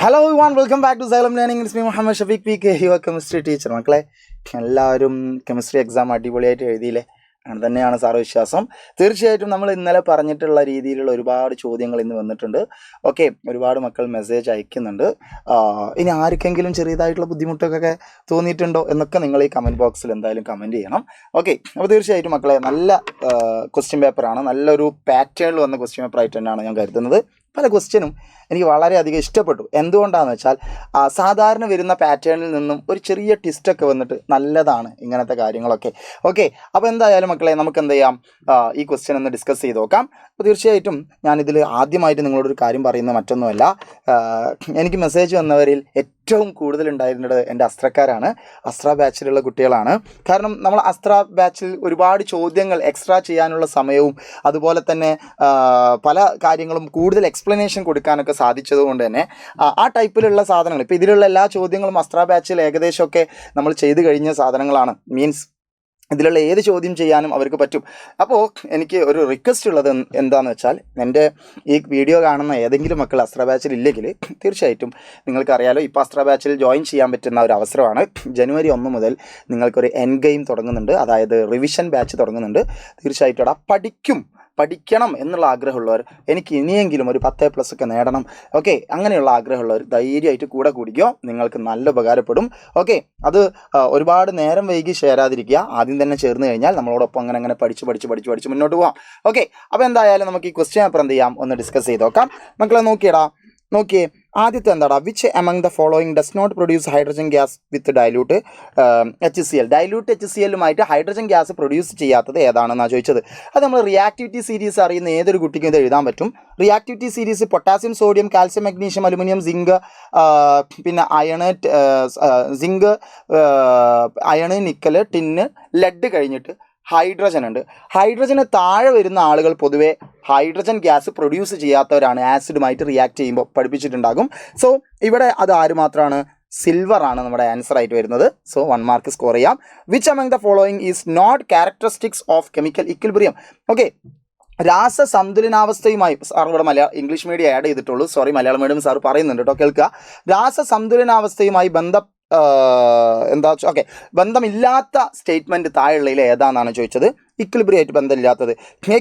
Hello everyone, welcome back to Xylem Learning. It's me Muhammad Shafeeq P K, your chemistry teacher. മക്കളെ, എല്ലാവരും chemistry exam അടിപൊളിയായിട്ട് എഴുതിയില്ലേ? അങ്ങനെ തന്നെയാണ് സാറ് വിശ്വാസം. തീർച്ചയായിട്ടും നമ്മൾ ഇന്നലെ പറഞ്ഞിട്ടുള്ള രീതിയിലുള്ള ഒരുപാട് ചോദ്യങ്ങൾ ഇന്ന് വന്നിട്ടുണ്ട്. ഓക്കെ, ഒരുപാട് മക്കൾ മെസ്സേജ് അയക്കുന്നുണ്ട്. ഇനി ആർക്കെങ്കിലും ചെറിയതായിട്ടുള്ള ബുദ്ധിമുട്ടൊക്കെ തോന്നിയിട്ടുണ്ടോ എന്നൊക്കെ നിങ്ങൾ ഈ കമൻറ്റ് ബോക്സിൽ എന്തായാലും കമൻറ്റ് ചെയ്യണം. ഓക്കെ, അപ്പോൾ തീർച്ചയായിട്ടും മക്കളെ, നല്ല ക്വസ്റ്റ്യൻ പേപ്പറാണ്. നല്ലൊരു പാറ്റേണിൽ വന്ന ക്വസ്റ്റ്യൻ പേപ്പർ ആയിട്ട് തന്നെയാണ് ഞാൻ കരുതുന്നത്. പല ക്വസ്റ്റ്യനും എനിക്ക് വളരെയധികം ഇഷ്ടപ്പെട്ടു. എന്തുകൊണ്ടാണെന്ന് വെച്ചാൽ സാധാരണ വരുന്ന പാറ്റേണിൽ നിന്നും ഒരു ചെറിയ ട്വിസ്റ്റൊക്കെ വന്നിട്ട് നല്ലതാണ് ഇങ്ങനത്തെ കാര്യങ്ങളൊക്കെ. ഓക്കെ, അപ്പോൾ എന്തായാലും മക്കളെ, നമുക്ക് എന്ത് ചെയ്യാം, ഈ ക്വസ്റ്റ്യൻ ഒന്ന് ഡിസ്കസ് ചെയ്ത് നോക്കാം. അപ്പോൾ തീർച്ചയായിട്ടും ഞാനിതിൽ ആദ്യമായിട്ട് നിങ്ങളോടൊരു കാര്യം പറയുന്നത് മറ്റൊന്നുമല്ല. എനിക്ക് മെസ്സേജ് വന്നവരിൽ ഏറ്റവും കൂടുതൽ ഉണ്ടായിരുന്നത് എൻ്റെ അസ്ത്രക്കാരാണ്, അസ്ത്ര ബാച്ചിലുള്ള കുട്ടികളാണ്. കാരണം നമ്മൾ അസ്ത്ര ബാച്ചിൽ ഒരുപാട് ചോദ്യങ്ങൾ എക്സ്ട്രാ ചെയ്യാനുള്ള സമയവും അതുപോലെ തന്നെ പല കാര്യങ്ങളും കൂടുതൽ എക്സ്പ്ലനേഷൻ കൊടുക്കാനൊക്കെ സാധിച്ചതുകൊണ്ട് തന്നെ ആ ടൈപ്പിലുള്ള സാധനങ്ങൾ, ഇപ്പോൾ ഇതിലുള്ള എല്ലാ ചോദ്യങ്ങളും അസ്ത്ര ബാച്ചിൽ ഏകദേശമൊക്കെ നമ്മൾ ചെയ്ത് കഴിഞ്ഞ സാധനങ്ങളാണ്. മീൻസ് ഇതിലുള്ള ഏത് ചോദ്യം ചെയ്യാനും അവർക്ക് പറ്റും. അപ്പോൾ എനിക്ക് ഒരു റിക്വസ്റ്റ് ഉള്ളത് എന്താണെന്ന് വെച്ചാൽ, എൻ്റെ ഈ വീഡിയോ കാണുന്ന ഏതെങ്കിലും മക്കൾ അസ്ത്ര ബാച്ചിൽ ഇല്ലെങ്കിൽ തീർച്ചയായിട്ടും നിങ്ങൾക്കറിയാലോ, ഇപ്പോൾ അസ്ത്ര ബാച്ചിൽ ജോയിൻ ചെയ്യാൻ പറ്റുന്ന ഒരു അവസരമാണ്. ജനുവരി 1 മുതൽ നിങ്ങൾക്കൊരു എൻ ഗെയിം തുടങ്ങുന്നുണ്ട്, അതായത് റിവിഷൻ ബാച്ച് തുടങ്ങുന്നുണ്ട്. തീർച്ചയായിട്ടും അവിടെ പഠിക്കണം എന്നുള്ള ആഗ്രഹമുള്ളവർ, എനിക്ക് ഇനിയെങ്കിലും ഒരു 10+ ഒക്കെ നേടണം, ഓക്കെ, അങ്ങനെയുള്ള ആഗ്രഹമുള്ളവർ ധൈര്യമായിട്ട് കൂടെ കൂടിക്കോ, നിങ്ങൾക്ക് നല്ല ഉപകാരപ്പെടും. ഓക്കെ, അത് ഒരുപാട് നേരം വൈകി ചേരാതിരിക്കുക. ആദ്യം തന്നെ ചേർന്ന് കഴിഞ്ഞാൽ നമ്മളോടൊപ്പം അങ്ങനെ പഠിച്ച് മുന്നോട്ട് പോകാം. ഓക്കെ, അപ്പോൾ എന്തായാലും നമുക്ക് ഈ ക്വസ്റ്റ്യൻ പേപ്പർ എന്ത് ചെയ്യാം, ഒന്ന് ഡിസ്കസ് ചെയ്ത് നോക്കാം. മക്കളെ നോക്കിയേ, ആദ്യത്തെ എന്താടാ, which among the following does not produce hydrogen gas with dilute HCl. Dilute HCl-ലുമായിട്ട് ഹൈഡ്രജൻ ഗ്യാസ് പ്രൊഡ്യൂസ് ചെയ്യാത്തത് ഏതാണെന്നാണ് ചോദിച്ചത്. അത് നമ്മൾ റിയാക്ടിവിറ്റി സീരീസ് അറിയുന്ന ഏതൊരു കുട്ടിക്കും ഇത് എഴുതാൻ പറ്റും. Reactivity series potassium, sodium, calcium, magnesium, aluminium, zinc, പിന്നെ zinc, iron, nickel, tin, lead കഴിഞ്ഞിട്ട് ഹൈഡ്രജൻ ഉണ്ട്. ഹൈഡ്രജന് താഴെ വരുന്ന ആളുകൾ പൊതുവെ ഹൈഡ്രജൻ ഗ്യാസ് പ്രൊഡ്യൂസ് ചെയ്യാത്തവരാണ്. ആസിഡുമായിട്ട് റിയാക്ട് ചെയ്യുമ്പോൾ പഠിപ്പിച്ചിട്ടുണ്ടാകും. സോ ഇവിടെ അത് ആര് മാത്രമാണ്? സിൽവർ ആണ് നമ്മുടെ ആൻസർ ആയിട്ട് വരുന്നത്. സോ 1 മാർക്ക് സ്കോർ ചെയ്യാം. Which among the following is not characteristics of chemical equilibrium. Okay, രാസസന്തുലനാവസ്ഥയുമായി, സാർ ഇവിടെ ഇംഗ്ലീഷ് മീഡിയം ആഡ് ചെയ്തിട്ടുള്ളൂ, സോറി, മലയാളം മീഡിയം സാർ പറയുന്നുണ്ട് കേട്ടോ, കേൾക്കുക. രാസസന്തുലനാവസ്ഥയുമായി ബന്ധമില്ലാത്ത സ്റ്റേറ്റ്മെൻറ്റ് താഴെയുള്ളതിൽ ഏതാണെന്നാണ് ചോദിച്ചത്. ഇക്വിലിബ്രിയമായിട്ട് ബന്ധമില്ലാത്തത്.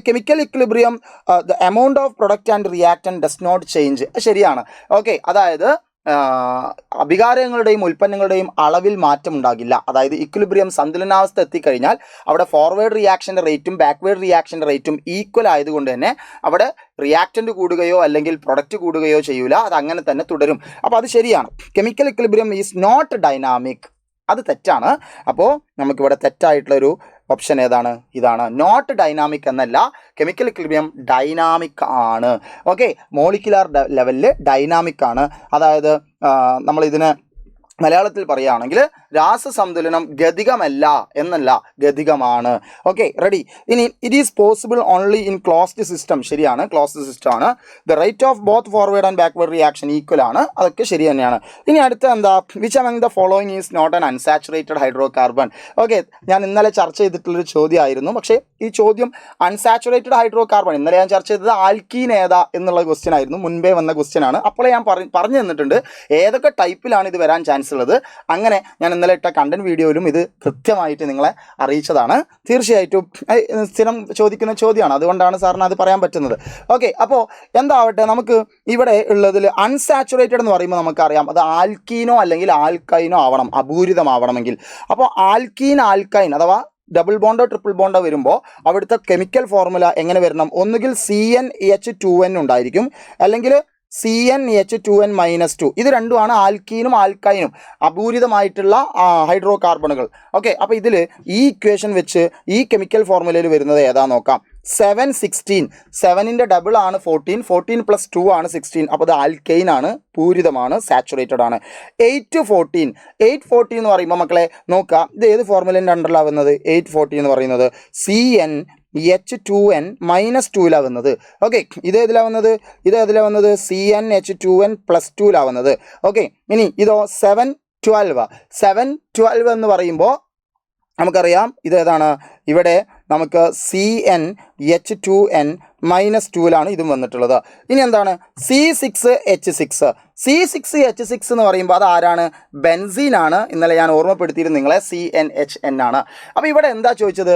Chemical equilibrium, the amount of product and reactant does not change. ശരിയാണ്. ഓക്കെ, അതായത് അഭികാരങ്ങളുടെയും ഉൽപ്പന്നങ്ങളുടെയും അളവിൽ മാറ്റം ഉണ്ടാകില്ല. അതായത് ഇക്വിലിബ്രിയം, സന്തുലനാവസ്ഥ എത്തിക്കഴിഞ്ഞാൽ അവിടെ ഫോർവേഡ് റിയാക്ഷൻ്റെ റേറ്റും ബാക്ക്വേഡ് റിയാക്ഷൻ്റെ റേറ്റും ഈക്വൽ ആയതുകൊണ്ട് തന്നെ അവിടെ റിയാക്റ്റൻ്റ് കൂടുകയോ അല്ലെങ്കിൽ പ്രൊഡക്റ്റ് കൂടുകയോ ചെയ്യൂല, അത് അങ്ങനെ തന്നെ തുടരും. അപ്പോൾ അത് ശരിയാണ്. Chemical equilibrium is not dynamic, അത് തെറ്റാണ്. അപ്പോൾ നമുക്കിവിടെ തെറ്റായിട്ടുള്ളൊരു ഓപ്ഷൻ ഏതാണ്? ഇതാണ്, നോട്ട് ഡൈനാമിക് എന്നല്ല, കെമിക്കൽ ഇക്വിലിബ്രിയം ഡൈനാമിക് ആണ്. ഓക്കെ, മോളിക്കുലാർ ലെവലിൽ ഡൈനാമിക് ആണ്. അതായത് നമ്മളിതിനെ മലയാളത്തിൽ പറയുകയാണെങ്കിൽ രാസസന്തുലനം ഗതികമല്ല എന്നല്ല, ഗതികമാണ്. Okay, ready. ഇനി it is possible only in closed system. ശരിയാണ്, ക്ലോസ്ഡ് സിസ്റ്റം ആണ്. The rate of both forward and backward reaction equal ആണ്, അതൊക്കെ ശരി തന്നെയാണ്. ഇനി അടുത്ത എന്താ, which among the following is not an unsaturated hydrocarbon. Okay, ഞാൻ ഇന്നലെ ചർച്ച ചെയ്തിട്ടുള്ളൊരു ചോദ്യമായിരുന്നു, പക്ഷേ ഈ ചോദ്യം അൺസാച്ചുറേറ്റഡ് ഹൈഡ്രോ കാർബൺ, ഇന്നലെ ഞാൻ ചർച്ച ചെയ്തത് ആൽക്കീൻ ഏതാ എന്നുള്ള ക്വസ്റ്റ്യൻ ആയിരുന്നു, മുൻപേ വന്ന ക്വസ്റ്റ്യൻ ആണ്. അപ്പോൾ ഞാൻ പറഞ്ഞു തന്നിട്ടുണ്ട് ഏതൊക്കെ ടൈപ്പിലാണ് ഇത് വരാൻ ചാൻസ് ഉള്ളത്. അങ്ങനെ ഞാൻ ഇന്നലെ ഇട്ട കണ്ടന്റ് വീഡിയോയിലും ഇത് കൃത്യമായിട്ട് നിങ്ങളെ അറിയിച്ചതാണ്. തീർച്ചയായിട്ടും സ്ഥിരം ചോദിക്കുന്ന ചോദ്യമാണ്, അതുകൊണ്ടാണ് സാറിന് അത് പറയാൻ പറ്റുന്നത്. ഓക്കെ, അപ്പോൾ എന്താവട്ടെ, നമുക്ക് ഇവിടെ ഉള്ളതിൽ അൺസാച്ചുറേറ്റഡ് എന്ന് പറയുമ്പോൾ നമുക്കറിയാം അത് ആൽക്കീനോ അല്ലെങ്കിൽ ആൽക്കൈനോ ആവണം, അപൂരിതമാവണമെങ്കിൽ. അപ്പോൾ ആൽക്കൈൻ അഥവാ ഡബിൾ ബോണ്ടോ ട്രിപ്പിൾ ബോണ്ടോ വരുമ്പോൾ അവിടുത്തെ കെമിക്കൽ ഫോർമുല എങ്ങനെ വരണം? ഒന്നുകിൽ CnH2n ഉണ്ടായിരിക്കും, അല്ലെങ്കിൽ CnH2n-2. ഇത് രണ്ടുമാണ് ആൽക്കീനും ആൽക്കൈനും, അപൂരിതമായിട്ടുള്ള ഹൈഡ്രോ കാർബണുകൾ. ഓക്കെ, അപ്പോൾ ഇതിൽ ഈ ഇക്വേഷൻ വെച്ച് ഈ കെമിക്കൽ ഫോർമുലയിൽ വരുന്നത് ഏതാ നോക്കാം. 716, 7ൻ്റെ ഡബിൾ ആണ് 14, 14 + 2 ആണ് 16. അപ്പോൾ അത് ആൽക്കൈൻ ആണ്, പൂരിതമാണ്, സാച്ചുറേറ്റഡ് ആണ്. 814 എന്ന് പറയുമ്പോൾ മക്കളെ നോക്കുക, ഇത് ഏത് ഫോർമുലേൻ്റെ അണ്ടറിലാവുന്നത്? 814 എന്ന് പറയുന്നത് CnH2n-2 വന്നത്. ഓക്കെ, ഇത് ഏതിലാണ് വന്നത്? CnH2n+2 വന്നത്. ഓക്കെ, ഇനി ഇതോ 712 എന്ന് പറയുമ്പോൾ നമുക്കറിയാം ഇത് ഏതാണ്? ഇവിടെ നമുക്ക് CnH2n -2 ഇതും വന്നിട്ടുള്ളത്. ഇനി എന്താണ്? C6H6 C6H6 എന്ന് പറയുമ്പോൾ അത് ആരാണ്? ബെൻസീൻ ആണ്. ഇന്നലെ ഞാൻ ഓർമ്മപ്പെടുത്തിയിരുന്നു നിങ്ങളെ, CnHn ആണ്. അപ്പോൾ ഇവിടെ എന്താ ചോദിച്ചത്?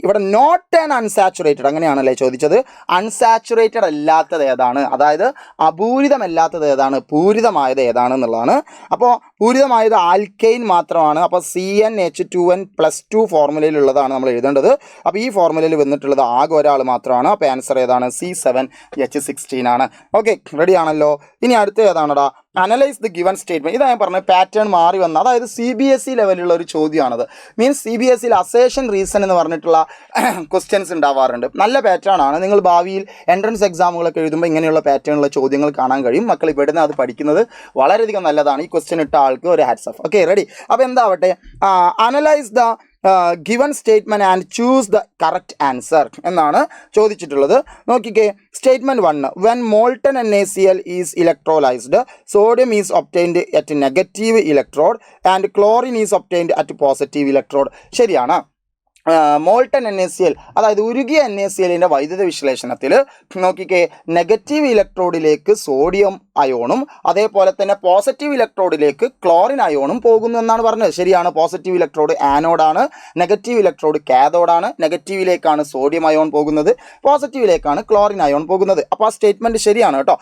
ഇവിടെ നോട്ട് ആൻ അൺസാച്ചുറേറ്റഡ്, അങ്ങനെയാണല്ലേ ചോദിച്ചത്. അൺസാച്ചുറേറ്റഡ് അല്ലാത്തത് ഏതാണ്, അതായത് അപൂരിതമല്ലാത്തത് ഏതാണ്, പൂരിതമായത് ഏതാണ് എന്നുള്ളതാണ്. അപ്പോൾ പൂരിതമായത് ആൽക്കെയിൻ മാത്രമാണ്. അപ്പോൾ CnH2n+2 ഫോർമുലയിലുള്ളതാണ് നമ്മൾ എഴുതേണ്ടത്. അപ്പോൾ ഈ ഫോർമുലയിൽ വന്നിട്ടുള്ളത് ആകെ ഒരാൾ മാത്രമാണ്. അപ്പോൾ ആൻസർ ഏതാണ്? C7H16 ആണ്. ഓക്കെ, റെഡി ആണല്ലോ. ഇനി അടുത്ത ഏതാണടാ? Analyse the given statement. ഇതാ ഞാൻ പറഞ്ഞ പാറ്റേൺ മാറി വന്ന, അതായത് CBSE ലെവലിലുള്ള ഒരു ചോദ്യമാണത്. മീൻസ് CBSEയിൽ അസേഷൻ റീസൺ എന്ന് പറഞ്ഞിട്ടുള്ള ക്വസ്റ്റ്യൻസ് ഉണ്ടാവാറുണ്ട്. നല്ല പാറ്റേൺ ആണ്. നിങ്ങൾ ഭാവിയിൽ എൻട്രൻസ് എക്സാമുകളൊക്കെ എഴുതുമ്പോൾ ഇങ്ങനെയുള്ള പാറ്റേണുള്ള ചോദ്യങ്ങൾ കാണാൻ കഴിയും. മക്കൾ ഇവിടുന്ന് അത് പഠിക്കുന്നത് വളരെയധികം നല്ലതാണ്. ഈ ക്വസ്റ്റ്യൻ ഇട്ട ആൾക്ക് ഒരു ഹാറ്റ്സ് ഓഫ്. Okay, ready. അപ്പോൾ എന്താവട്ടെ, analyse the given statement and choose the correct answer എന്നാണ് ചോദിച്ചിട്ടുള്ളത്. നോക്കിക്കേ, statement 1, when molten NaCl is electrolysed, sodium is obtained at negative electrode and chlorine is obtained at positive electrode. ശരിയാണ്. Molten NaCl, അതായത് ഉരുകിയ NaClന്റെ വൈദ്യുത വിശ്ലേഷണത്തിൽ നോക്കിക്കേ, നെഗറ്റീവ് ഇലക്ട്രോഡിലേക്ക് സോഡിയം അയോണും അതേപോലെ തന്നെ പോസിറ്റീവ് ഇലക്ട്രോഡിലേക്ക് ക്ലോറിൻ അയോണും പോകുന്നു എന്നാണ് പറഞ്ഞത്. ശരിയാണ്. പോസിറ്റീവ് ഇലക്ട്രോഡ് ആനോഡാണ്, നെഗറ്റീവ് ഇലക്ട്രോഡ് കാഥോഡാണ്. നെഗറ്റീവിലേക്കാണ് സോഡിയം അയോൺ പോകുന്നത്, പോസിറ്റീവിലേക്കാണ് ക്ലോറിൻ അയോൺ പോകുന്നത്. അപ്പോൾ ആ സ്റ്റേറ്റ്മെന്റ് ശരിയാണ് കേട്ടോ.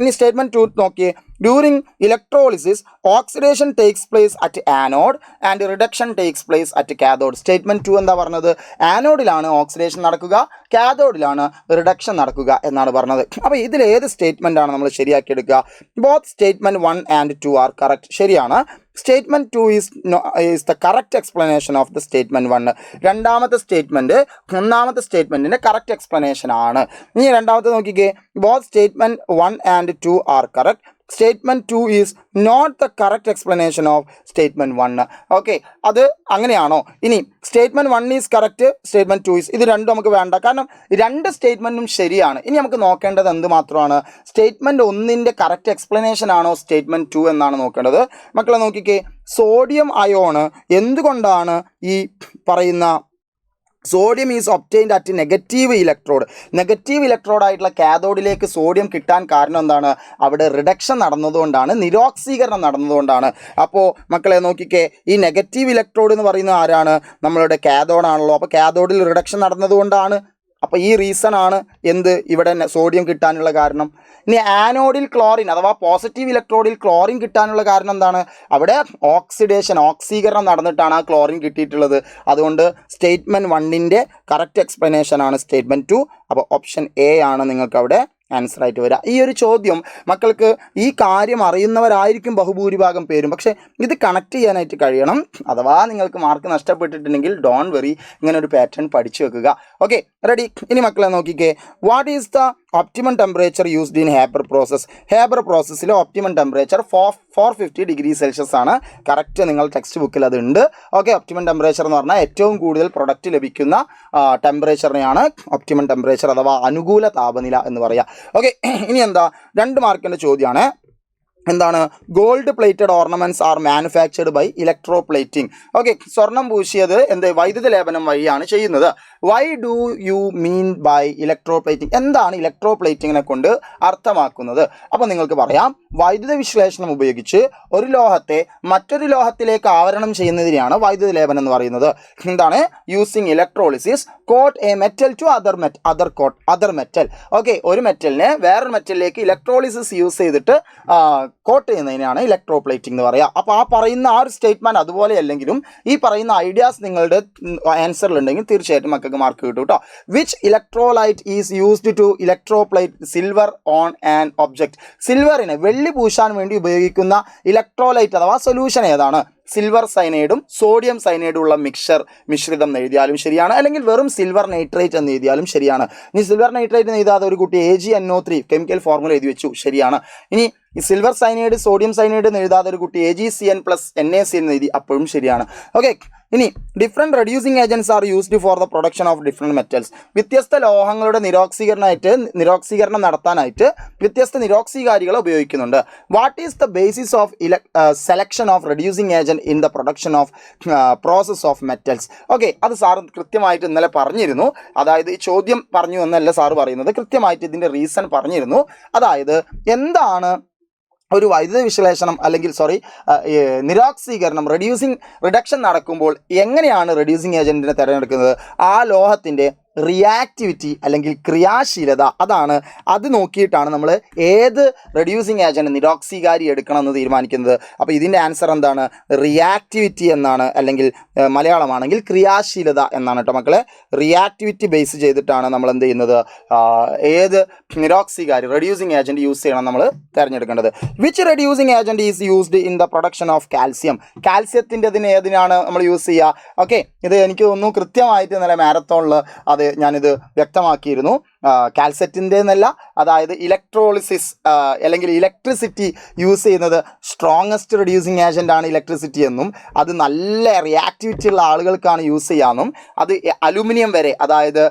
ഇനി സ്റ്റേറ്റ്മെന്റ് 2 നോക്കിയേ, during electrolysis oxidation takes place at anode and reduction takes place at cathode. Statement 2 എന്താ പറഞ്ഞത്? ആനോഡിലാണ് ഓക്സിഡേഷൻ നടക്കുക, കാഥോഡിലാണ് റിഡക്ഷൻ നടക്കുക എന്നാണ് പറഞ്ഞത്. അപ്പോൾ ഇതിൽ ഏത് സ്റ്റേറ്റ്മെന്റ് ആണ് നമ്മൾ ശരിയാക്കി എടുക്കുക? Both statement 1 and 2 are correct. ശരിയാണ്. Statement 2 is the correct explanation of the statement 1. രണ്ടാമത്തെ സ്റ്റേറ്റ്മെന്റ് ഒന്നാമത്തെ സ്റ്റേറ്റ്മെന്റിന്റെ കറക്റ്റ് എക്സ്പ്ലനേഷൻ ആണ്. ഇനി രണ്ടാമത്തെ നോക്കിക്കേ, both statement 1 and 2 are correct. Statement 2 is not the correct explanation of statement 1. Okay, അത് അങ്ങനെയാണോ? ഇനി statement 1 is correct, statement 2 is, ഇത് രണ്ടും നമുക്ക് വേണ്ട, കാരണം രണ്ട് സ്റ്റേറ്റ്മെന്റും ശരിയാണ്. ഇനി നമുക്ക് നോക്കേണ്ടത് എന്ത് മാത്രമാണ്? സ്റ്റേറ്റ്മെന്റ് 1ന്റെ കറക്റ്റ് എക്സ്പ്ലനേഷൻ ആണോ സ്റ്റേറ്റ്മെന്റ് 2 എന്നാണ് നോക്കേണ്ടത്. മക്കളെ നോക്കിക്കേ, സോഡിയം അയോണ് എന്തുകൊണ്ടാണ് ഈ പറയുന്ന sodium is obtained at negative ഇലക്ട്രോഡായിട്ടുള്ള കാഥോഡിലേക്ക് സോഡിയം കിട്ടാൻ കാരണം എന്താണ്? അവിടെ റിഡക്ഷൻ നടന്നതുകൊണ്ടാണ്, നിരോക്സീകരണം നടന്നതുകൊണ്ടാണ്. അപ്പോൾ മക്കളെ നോക്കിക്കേ, ഈ നെഗറ്റീവ് ഇലക്ട്രോഡ് എന്ന് പറയുന്നത് ആരാണ്? നമ്മളുടെ കാഥോഡാണല്ലോ. അപ്പോൾ കാഥോഡിൽ റിഡക്ഷൻ നടന്നതുകൊണ്ടാണ്. അപ്പോൾ ഈ റീസൺ ആണ് എന്ത് ഇവിടെ സോഡിയം കിട്ടാനുള്ള കാരണം. ഇനി ആനോഡിൽ ക്ലോറിൻ അഥവാ പോസിറ്റീവ് ഇലക്ട്രോഡിൽ ക്ലോറിൻ കിട്ടാനുള്ള കാരണം എന്താണ്? അവിടെ ഓക്സീകരണം നടന്നിട്ടാണ് ആ ക്ലോറിൻ കിട്ടിയിട്ടുള്ളത്. അതുകൊണ്ട് സ്റ്റേറ്റ്മെന്റ് 1ന്റെ കറക്റ്റ് എക്സ്പ്ലനേഷൻ ആണ് സ്റ്റേറ്റ്മെന്റ് 2. അപ്പോൾ ഓപ്ഷൻ എ ആണ് നിങ്ങൾക്ക് അവിടെ ആൻസർ ആയിട്ട് വരിക. ഈ ഒരു ചോദ്യം മക്കൾക്ക് ഈ കാര്യം അറിയുന്നവരായിരിക്കും ബഹുഭൂരിഭാഗം പേരും, പക്ഷേ ഇത് കണക്ട് ചെയ്യാനായിട്ട് കഴിയണം. അഥവാ നിങ്ങൾക്ക് മാർക്ക് നഷ്ടപ്പെട്ടിട്ടുണ്ടെങ്കിൽ ഡോൺ വെറി, ഇങ്ങനെ ഒരു പാറ്റേൺ പഠിച്ചു വെക്കുക. Okay, ready. ഇനി മക്കളെ നോക്കിക്കേ, what is the optimum temperature used in Haber process? Haber പ്രോസസ്സിലെ ഒപ്റ്റിമം ടെമ്പറേച്ചർ 450 ഡിഗ്രി സെൽഷ്യസ് ആണ്. കറക്റ്റ്, നിങ്ങൾ ടെക്സ്റ്റ് ബുക്കിൽ അതുണ്ട്. ഓക്കെ, ഒപ്റ്റിമം ടെമ്പറേച്ചർ എന്ന് പറഞ്ഞാൽ ഏറ്റവും കൂടുതൽ പ്രൊഡക്റ്റ് ലഭിക്കുന്ന ടെമ്പറേച്ചറിനെയാണ് ഒപ്റ്റിമം ടെമ്പറേച്ചർ അഥവാ അനുകൂല താപനില എന്ന് പറയുക. ഓക്കെ, ഇനി എന്താ 2 മാർക്കിൻ്റെ ചോദ്യമാണ്. എന്താണ്? Gold plated ornaments are manufactured by electroplating. Okay, സ്വർണം പൂശിയത് വൈദ്യുത ലേപനം വഴിയാണ് ചെയ്യുന്നത്. Why do you mean by electroplating? എന്താണ് ഇലക്ട്രോ പ്ലേറ്റിങ്ങിനെ കൊണ്ട് അർത്ഥമാക്കുന്നത്? അപ്പോൾ നിങ്ങൾക്ക് പറയാം, വൈദ്യുത വിശ്ലേഷണം ഉപയോഗിച്ച് ഒരു ലോഹത്തെ മറ്റൊരു ലോഹത്തിലേക്ക് ആവരണം ചെയ്യുന്നതിനെയാണ് വൈദ്യുത ലേപനം എന്ന് പറയുന്നത്. എന്താണ്? Using electrolysis coat a metal to other metal. Okay, ഒരു മെറ്റലിനെ വേറൊരു മെറ്റലിലേക്ക് ഇലക്ട്രോളിസിസ് യൂസ് ചെയ്തിട്ട് കോട്ട് ചെയ്യുന്നതിനാണ് ഇലക്ട്രോ പ്ലേറ്റിംഗ് എന്ന് പറയുക. അപ്പോൾ ആ പറയുന്ന ആ ഒരു സ്റ്റേറ്റ്മെന്റ് അതുപോലെ അല്ലെങ്കിലും ഈ പറയുന്ന ഐഡിയാസ് നിങ്ങളുടെ ആൻസറിലുണ്ടെങ്കിൽ തീർച്ചയായിട്ടും മക്കൾക്ക് മാർക്ക് കിട്ടും കേട്ടോ. Which electrolyte is used to electroplate silver on an object? സിൽവറിനെ വെള്ളി പൂശാൻ വേണ്ടി ഉപയോഗിക്കുന്ന ഇലക്ട്രോലൈറ്റ് അഥവാ സൊല്യൂഷൻ ഏതാണ്? സിൽവർ സൈനൈഡും സോഡിയം സൈനൈഡും ഉള്ള മിശ്രിതം എന്ന് എഴുതിയാലും ശരിയാണ്, അല്ലെങ്കിൽ വെറും സിൽവർ നൈട്രേറ്റ് എന്ന് എഴുതിയാലും ശരിയാണ്. ഇനി സിൽവർ നൈട്രേറ്റ് എന്ന് എഴുതാതെ ഒരു കുട്ടി AgNO3 കെമിക്കൽ ഫോർമുല എഴുതി വെച്ചു, ശരിയാണ്. ഇനി ഈ സിൽവർ സൈനൈഡ് സോഡിയം സൈനൈഡ് എന്ന് എഴുതാതെ ഒരു കുട്ടി AgCN+NaCl എന്ന് എഴുതി, അപ്പോഴും ശരിയാണ്. ഓക്കെ, ഇനി different reducing agents are used for the production of different metals. വ്യത്യസ്ത ലോഹങ്ങളുടെ നിരോക്സീകരണം നടത്താനായിട്ട് വ്യത്യസ്ത നിരോക്സീകാരികൾ ഉപയോഗിക്കുന്നുണ്ട്. What is the basis of selection of reducing agent in the production of process of metals? Okay, അത് സാർ കൃത്യമായിട്ട് ഇന്നലെ പറഞ്ഞിരുന്നു. അതായത് ഈ ചോദ്യം പറഞ്ഞു എന്നല്ല സാറ് പറയുന്നത്, കൃത്യമായിട്ട് ഇതിൻ്റെ റീസൺ പറഞ്ഞിരുന്നു. അതായത് എന്താണ് ഒരു വൈദ്യുത വിശ്ലേഷണം അല്ലെങ്കിൽ നിരോക്സീകരണം റിഡക്ഷൻ നടക്കുമ്പോൾ എങ്ങനെയാണ് റെഡ്യൂസിങ് ഏജൻറ്റിനെ തിരഞ്ഞെടുക്കുന്നത്? ആ ലോഹത്തിൻ്റെ റിയാക്ടിവിറ്റി അല്ലെങ്കിൽ ക്രിയാശീലത, അത് നോക്കിയിട്ടാണ് നമ്മൾ ഏത് റെഡ്യൂസിങ് ഏജൻറ്റ് നിരോക്സീകാരി എടുക്കണം എന്ന് തീരുമാനിക്കുന്നത്. അപ്പോൾ ഇതിൻ്റെ ആൻസർ എന്താണ്? റിയാക്ടിവിറ്റി എന്നാണ്, അല്ലെങ്കിൽ മലയാളമാണെങ്കിൽ ക്രിയാശീലത എന്നാണ് കേട്ടോ മക്കളെ. റിയാക്ടിവിറ്റി ബേസ് ചെയ്തിട്ടാണ് നമ്മൾ എന്ത് ചെയ്യുന്നത്, ഏത് നിരോക്സീകാരി റെഡ്യൂസിങ് ഏജൻറ്റ് യൂസ് ചെയ്യണം നമ്മൾ തിരഞ്ഞെടുക്കേണ്ടത്. Which reducing agent is used in the production of calcium? കാൽസ്യത്തിൻ്റെതിന് ഏതിനാണ് നമ്മൾ യൂസ് ചെയ്യുക? ഓക്കെ, ഇത് എനിക്ക് തോന്നുന്നു കൃത്യമായിട്ട് ഇന്നലെ മാരത്തോണിൽ ഞാനിത് വ്യക്തമാക്കിയിരുന്നു. കാൽസ്യത്തിൻ്റെ എന്നല്ല, അതായത് ഇലക്ട്രോളിസിസ് അല്ലെങ്കിൽ ഇലക്ട്രിസിറ്റി യൂസ് ചെയ്യുന്നത് സ്ട്രോങ്ങസ്റ്റ് റെഡ്യൂസിങ് ഏജൻ്റ് ആണ് ഇലക്ട്രിസിറ്റി എന്നും, അത് നല്ല റിയാക്ടിവിറ്റി ഉള്ള ആളുകൾക്കാണ് യൂസ് ചെയ്യാമെന്നും, അത് അലുമിനിയം വരെ, അതായത്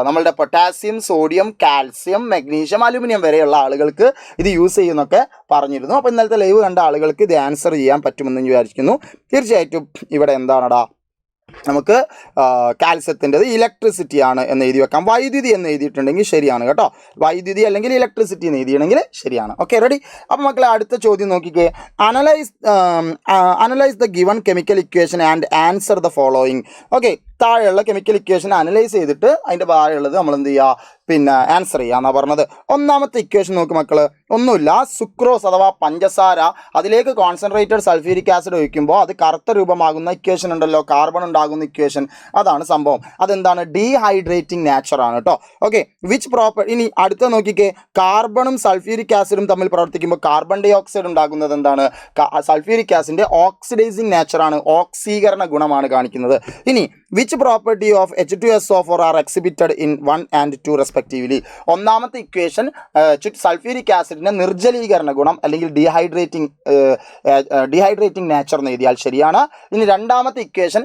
നമ്മളുടെ potassium, sodium, calcium, magnesium, aluminium വരെയുള്ള ആളുകൾക്ക് ഇത് യൂസ് ചെയ്യുന്നൊക്കെ പറഞ്ഞിരുന്നു. അപ്പോൾ ഇന്നലത്തെ ലൈവ് കണ്ട ആളുകൾക്ക് ഇത് ആൻസർ ചെയ്യാൻ പറ്റുമെന്ന് വിചാരിക്കുന്നു. തീർച്ചയായിട്ടും ഇവിടെ എന്താണടാ, നമുക്ക് കാൽസ്യത്തിൻ്റെത് ഇലക്ട്രിസിറ്റി ആണ് എന്ന് എഴുതി വെക്കാം. വൈദ്യുതി എന്ന് എഴുതിയിട്ടുണ്ടെങ്കിൽ ശരിയാണ് കേട്ടോ. വൈദ്യുതി അല്ലെങ്കിൽ ഇലക്ട്രിസിറ്റി എന്ന് എഴുതിയിട്ടുണ്ടെങ്കിൽ ശരിയാണ്. Okay, ready. അപ്പോൾ മക്കളെ അടുത്ത ചോദ്യം നോക്കിക്കേ. Analyse the given chemical equation and answer the following. Okay, താഴെയുള്ള കെമിക്കൽ ഇക്വേഷൻ അനലൈസ് ചെയ്തിട്ട് അതിൻ്റെ താഴെയുള്ളത് നമ്മൾ എന്ത് ചെയ്യുക, ആൻസർ ചെയ്യാന്നാണ് പറഞ്ഞത്. ഒന്നാമത്തെ ഇക്വേഷൻ നോക്ക് മക്കൾ, ഒന്നുമില്ല, സുക്രോസ് അഥവാ പഞ്ചസാര, അതിലേക്ക് കോൺസെൻട്രേറ്റഡ് സൾഫ്യൂരിക് ആസിഡ് ഒഴിക്കുമ്പോൾ അത് കറുത്ത രൂപമാകുന്ന ഇക്വേഷൻ ഉണ്ടല്ലോ, കാർബൺ ഉണ്ടാകുന്ന ഇക്വേഷൻ, അതാണ് സംഭവം. അതെന്താണ്? ഡീഹൈഡ്രേറ്റിംഗ് നേച്ചർ ആണ് കേട്ടോ. ഓക്കെ, ഇനി അടുത്ത നോക്കിക്കേ. കാർബണും സൾഫ്യൂരിക് ആസിഡും തമ്മിൽ പ്രവർത്തിക്കുമ്പോൾ കാർബൺ ഡൈ ഓക്സൈഡ് ഉണ്ടാകുന്നത് എന്താണ്? സൾഫ്യൂരിക് ആസിഡിൻ്റെ ഓക്സിഡൈസിങ് നേച്ചറാണ്, ഓക്സീകരണ ഗുണമാണ് കാണിക്കുന്നത്. ഇനി which property of H2SO4 are exhibited in 1 and 2 respectively? ഒന്നാമത്തെ ഇക്വേഷൻ സൾഫ്യൂരിക് ആസിഡിൻ്റെ നിർജ്ജലീകരണ ഗുണം അല്ലെങ്കിൽ ഡീഹൈഡ്രേറ്റിംഗ് നേച്ചർ എന്ന് എഴുതിയാൽ ശരിയാണ്. ഇനി രണ്ടാമത്തെ ഇക്വേഷൻ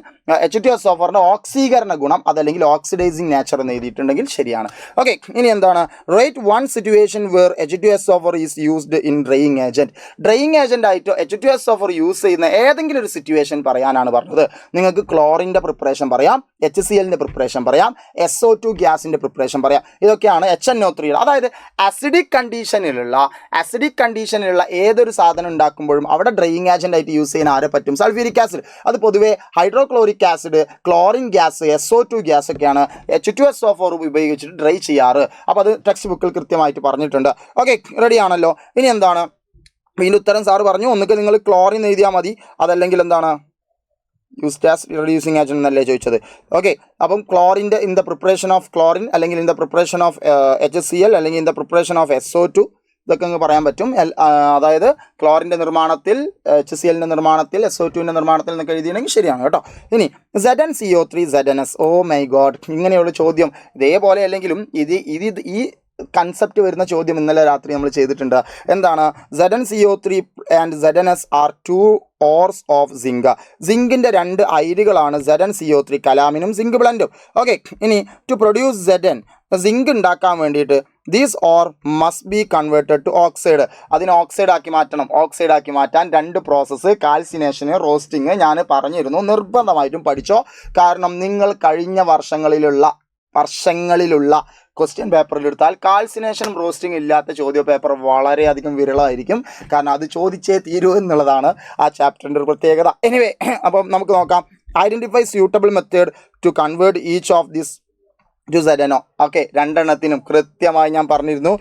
H2SO4ൻ്റെ ഓക്സീകരണ ഗുണം അതല്ലെങ്കിൽ ഓക്സിഡൈസിങ് നേച്ചർ എന്ന് എഴുതിയിട്ടുണ്ടെങ്കിൽ ശരിയാണ്. ഓക്കെ, ഇനി എന്താണ്? Write one situation where H2SO4 is used in drying agent. Drying agent ആയിട്ട് H2SO4 യൂസ് ചെയ്യുന്ന ഏതെങ്കിലും ഒരു സിറ്റുവേഷൻ പറയാനാണ് പറഞ്ഞത്. നിങ്ങൾക്ക് ക്ലോറിൻ്റെ പ്രിപ്പറേഷൻ പറയാം, HClൻ്റെ പ്രിപ്പറേഷൻ പറയാം, SO2 ഗ്യാസിൻ്റെ പ്രിപ്പറേഷൻ പറയാം. ഇതൊക്കെയാണ് HNO3. അതായത് അസിഡിക് കണ്ടീഷനിലുള്ള ഏതൊരു സാധനം ഉണ്ടാക്കുമ്പോഴും അവിടെ ഡ്രൈയിങ് ഏജൻ്റ് ആയിട്ട് യൂസ് ചെയ്യാൻ ആരെ പറ്റും? Sulphuric acid. അത് പൊതുവേ hydrochloric acid, chlorine gas, SO2 gas ഒക്കെയാണ് H2SO4 ഉപയോഗിച്ചിട്ട് ഡ്രൈ ചെയ്യാറ്. അപ്പോൾ അത് ടെക്സ്റ്റ് ബുക്കിൽ കൃത്യമായിട്ട് പറഞ്ഞിട്ടുണ്ട്. ഓക്കെ, റെഡി ആണല്ലോ. ഇനി എന്താണ് ഇതിൻ്റെ ഉത്തരം? സാറ് പറഞ്ഞു ഒന്നുകിൽ നിങ്ങൾ ക്ലോറിൻ എഴുതിയാൽ മതി, അതല്ലെങ്കിൽ എന്താണ് യൂസ്ഡ് ആസ് റെഡ്യൂസിങ് ഏജന്റ് എന്നല്ലേ ചോദിച്ചത്. ഓക്കെ, അപ്പം ക്ലോറിൻ്റെ in the preparation of chlorine അല്ലെങ്കിൽ in the preparation of HCl അല്ലെങ്കിൽ in the preparation of SO2 ഇതൊക്കെ അങ്ങ് പറയാൻ പറ്റും. അതായത് ക്ലോറിൻ്റെ നിർമ്മാണത്തിൽ, HClൻ്റെ നിർമ്മാണത്തിൽ, SO2ൻ്റെ നിർമ്മാണത്തിൽ എന്നൊക്കെ എഴുതിയിട്ടുണ്ടെങ്കിൽ ശരിയാണ് കേട്ടോ. ഇനി ZnCO3 ZnS. Oh my God, ഇങ്ങനെയുള്ള ചോദ്യം ഇതേപോലെ അല്ലെങ്കിലും ഈ കൺസെപ്റ്റ് വരുന്ന ചോദ്യം ഇന്നലെ രാത്രി നമ്മൾ ചെയ്തിട്ടുണ്ട്. എന്താണ്? ZnCO3 and ZnS are 2 ores of zinc. സിങ്കിൻ്റെ 2 അയിരുകളാണ് ZnCO3, കലാമിനും സിങ്ക് ബ്ലൻഡും. ഓക്കെ, ഇനി ടു പ്രൊഡ്യൂസ് Zn, സിങ്ക് ഉണ്ടാക്കാൻ വേണ്ടിയിട്ട് these ore must be converted to oxide. അതിനെ ഓക്സൈഡാക്കി മാറ്റാൻ 2 പ്രോസസ്സ്, കാൽസിനേഷന്, റോസ്റ്റിങ്. ഞാൻ പറഞ്ഞിരുന്നു, നിർബന്ധമായിട്ടും പഠിച്ചോ. കാരണം നിങ്ങൾ കഴിഞ്ഞ വർഷങ്ങളിലുള്ള ക്വസ്റ്റ്യൻ പേപ്പറിലെടുത്താൽ കാൽസിനേഷനും റോസ്റ്റിംഗ് ഇല്ലാത്ത ചോദ്യ പേപ്പർ വളരെയധികം വിരളമായിരിക്കും. കാരണം അത് ചോദിച്ചേ തീരൂ എന്നുള്ളതാണ് ആ ചാപ്റ്ററിൻ്റെ ഒരു പ്രത്യേകത. എനിവേ, അപ്പം നമുക്ക് നോക്കാം. Identify suitable method to convert each of this to ZnO. Okay, 2 എണ്ണത്തിനും കൃത്യമായി ഞാൻ പറഞ്ഞിരുന്നു.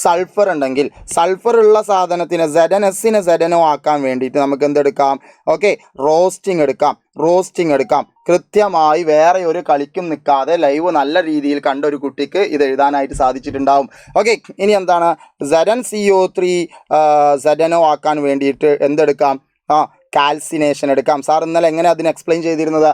സൾഫർ ഉണ്ടെങ്കിൽ സൾഫർ ഉള്ള സാധനത്തിന് ZnSനെ ZnO ആക്കാൻ വേണ്ടിയിട്ട് നമുക്ക് എന്തെടുക്കാം? ഓക്കെ, റോസ്റ്റിംഗ് എടുക്കാം. കൃത്യമായി വേറെ ഒരു കളിക്കും നിൽക്കാതെ ലൈവ് നല്ല രീതിയിൽ കണ്ട ഒരു കുട്ടിക്ക് ഇത് എഴുതാനായിട്ട് സാധിച്ചിട്ടുണ്ടാവും. ഓക്കെ, ഇനി എന്താണ്? ZnCO3 ZnO ആക്കാൻ വേണ്ടിയിട്ട് എന്തെടുക്കാം? കാൽസിനേഷൻ എടുക്കാം. സാർ ഇന്നലെ എങ്ങനെ അതിന് എക്സ്പ്ലെയിൻ ചെയ്തിരുന്നത്?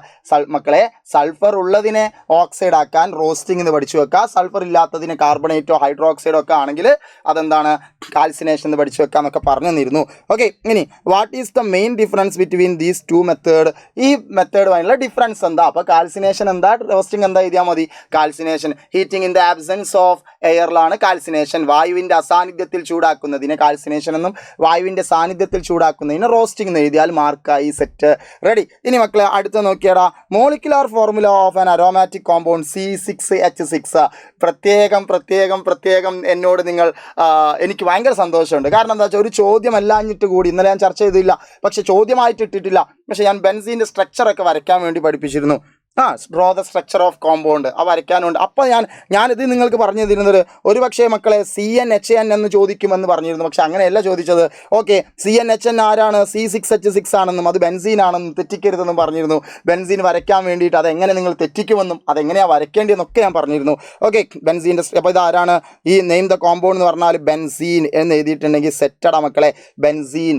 മക്കളെ, സൾഫർ ഉള്ളതിനെ ഓക്സൈഡ് ആക്കാൻ റോസ്റ്റിംഗ് എന്ന് പഠിച്ചു വെക്കുക. സൾഫർ ഇല്ലാത്തതിന് കാർബണേറ്റോ ഹൈഡ്രോക്സൈഡോ ഒക്കെ ആണെങ്കിൽ അതെന്താണ്? കാൽസിനേഷൻ എന്ന് പഠിച്ചു വെക്കുക എന്നൊക്കെ പറഞ്ഞു തന്നിരുന്നു. ഓക്കെ, ഇനി what is the main difference between these 2 method? ഈ മെത്തേഡുമായിട്ടുള്ള ഡിഫറൻസ് എന്താ? അപ്പോൾ കാൽസിനേഷൻ എന്താ, റോസ്റ്റിംഗ് എന്താ എഴുതിയാൽ മതി. Calcination heating in the absence of എയറിലാണ് കാൽസിനേഷൻ. വായുവിൻ്റെ അസാന്നിധ്യത്തിൽ ചൂടാക്കുന്നതിന് കാൽസിനേഷൻ എന്നും വായുവിൻ്റെ സാന്നിധ്യത്തിൽ ചൂടാക്കുന്നതിന് റോസ്റ്റിംഗ് എന്ന് എഴുതിയാൽ കിട്ടിയാൽ മാർക്കായി, സെറ്റ്, റെഡി. ഇനി മക്കളെ അടുത്ത നോക്കിയടാ, molecular formula of an aromatic compound C6H6. പ്രത്യേകം എന്നോട് നിങ്ങൾ എനിക്ക് ഭയങ്കര സന്തോഷമുണ്ട്. കാരണം എന്താ വെച്ചാൽ ഒരു ചോദ്യമല്ലാഞ്ഞിട്ട് കൂടി ഇന്നലെ ഞാൻ ചർച്ച ചെയ്തില്ല, പക്ഷെ ചോദ്യമായിട്ട് ഇട്ടിട്ടില്ല. പക്ഷെ ഞാൻ ബെൻസീൻ്റെ സ്ട്രക്ചറൊക്കെ വരയ്ക്കാൻ വേണ്ടി പഠിപ്പിച്ചിരുന്നു. Draw the structure of compound വരയ്ക്കാനുണ്ട്. അപ്പോൾ ഞാനിത് നിങ്ങൾക്ക് പറഞ്ഞു തരുന്നത് ഒരു പക്ഷേ മക്കളെ CnHn എന്ന് ചോദിക്കുമെന്ന് പറഞ്ഞിരുന്നു. പക്ഷെ അങ്ങനെയല്ല ചോദിച്ചത്. ഓക്കെ, CnHn ആരാണ്? C6H6 ആണെന്നും അത് ബെൻസീൻ ആണെന്നും തെറ്റിക്കരുതെന്നും പറഞ്ഞിരുന്നു. ബെൻസീൻ വരയ്ക്കാൻ വേണ്ടിയിട്ട് അതെങ്ങനെ നിങ്ങൾ തെറ്റിക്കുമെന്നും അതെങ്ങനെയാണ് വരയ്ക്കേണ്ടതെന്നൊക്കെ ഞാൻ പറഞ്ഞിരുന്നു. ഓക്കെ, ബെൻസീൻ്റെ അപ്പോൾ ഇതാരാണ്? ഈ നെയിം ദ കോമ്പൗണ്ട് എന്ന് പറഞ്ഞാൽ ബെൻസീൻ എന്ന് എഴുതിയിട്ടുണ്ടെങ്കിൽ സെറ്റാണ് മക്കളെ. ബെൻസീൻ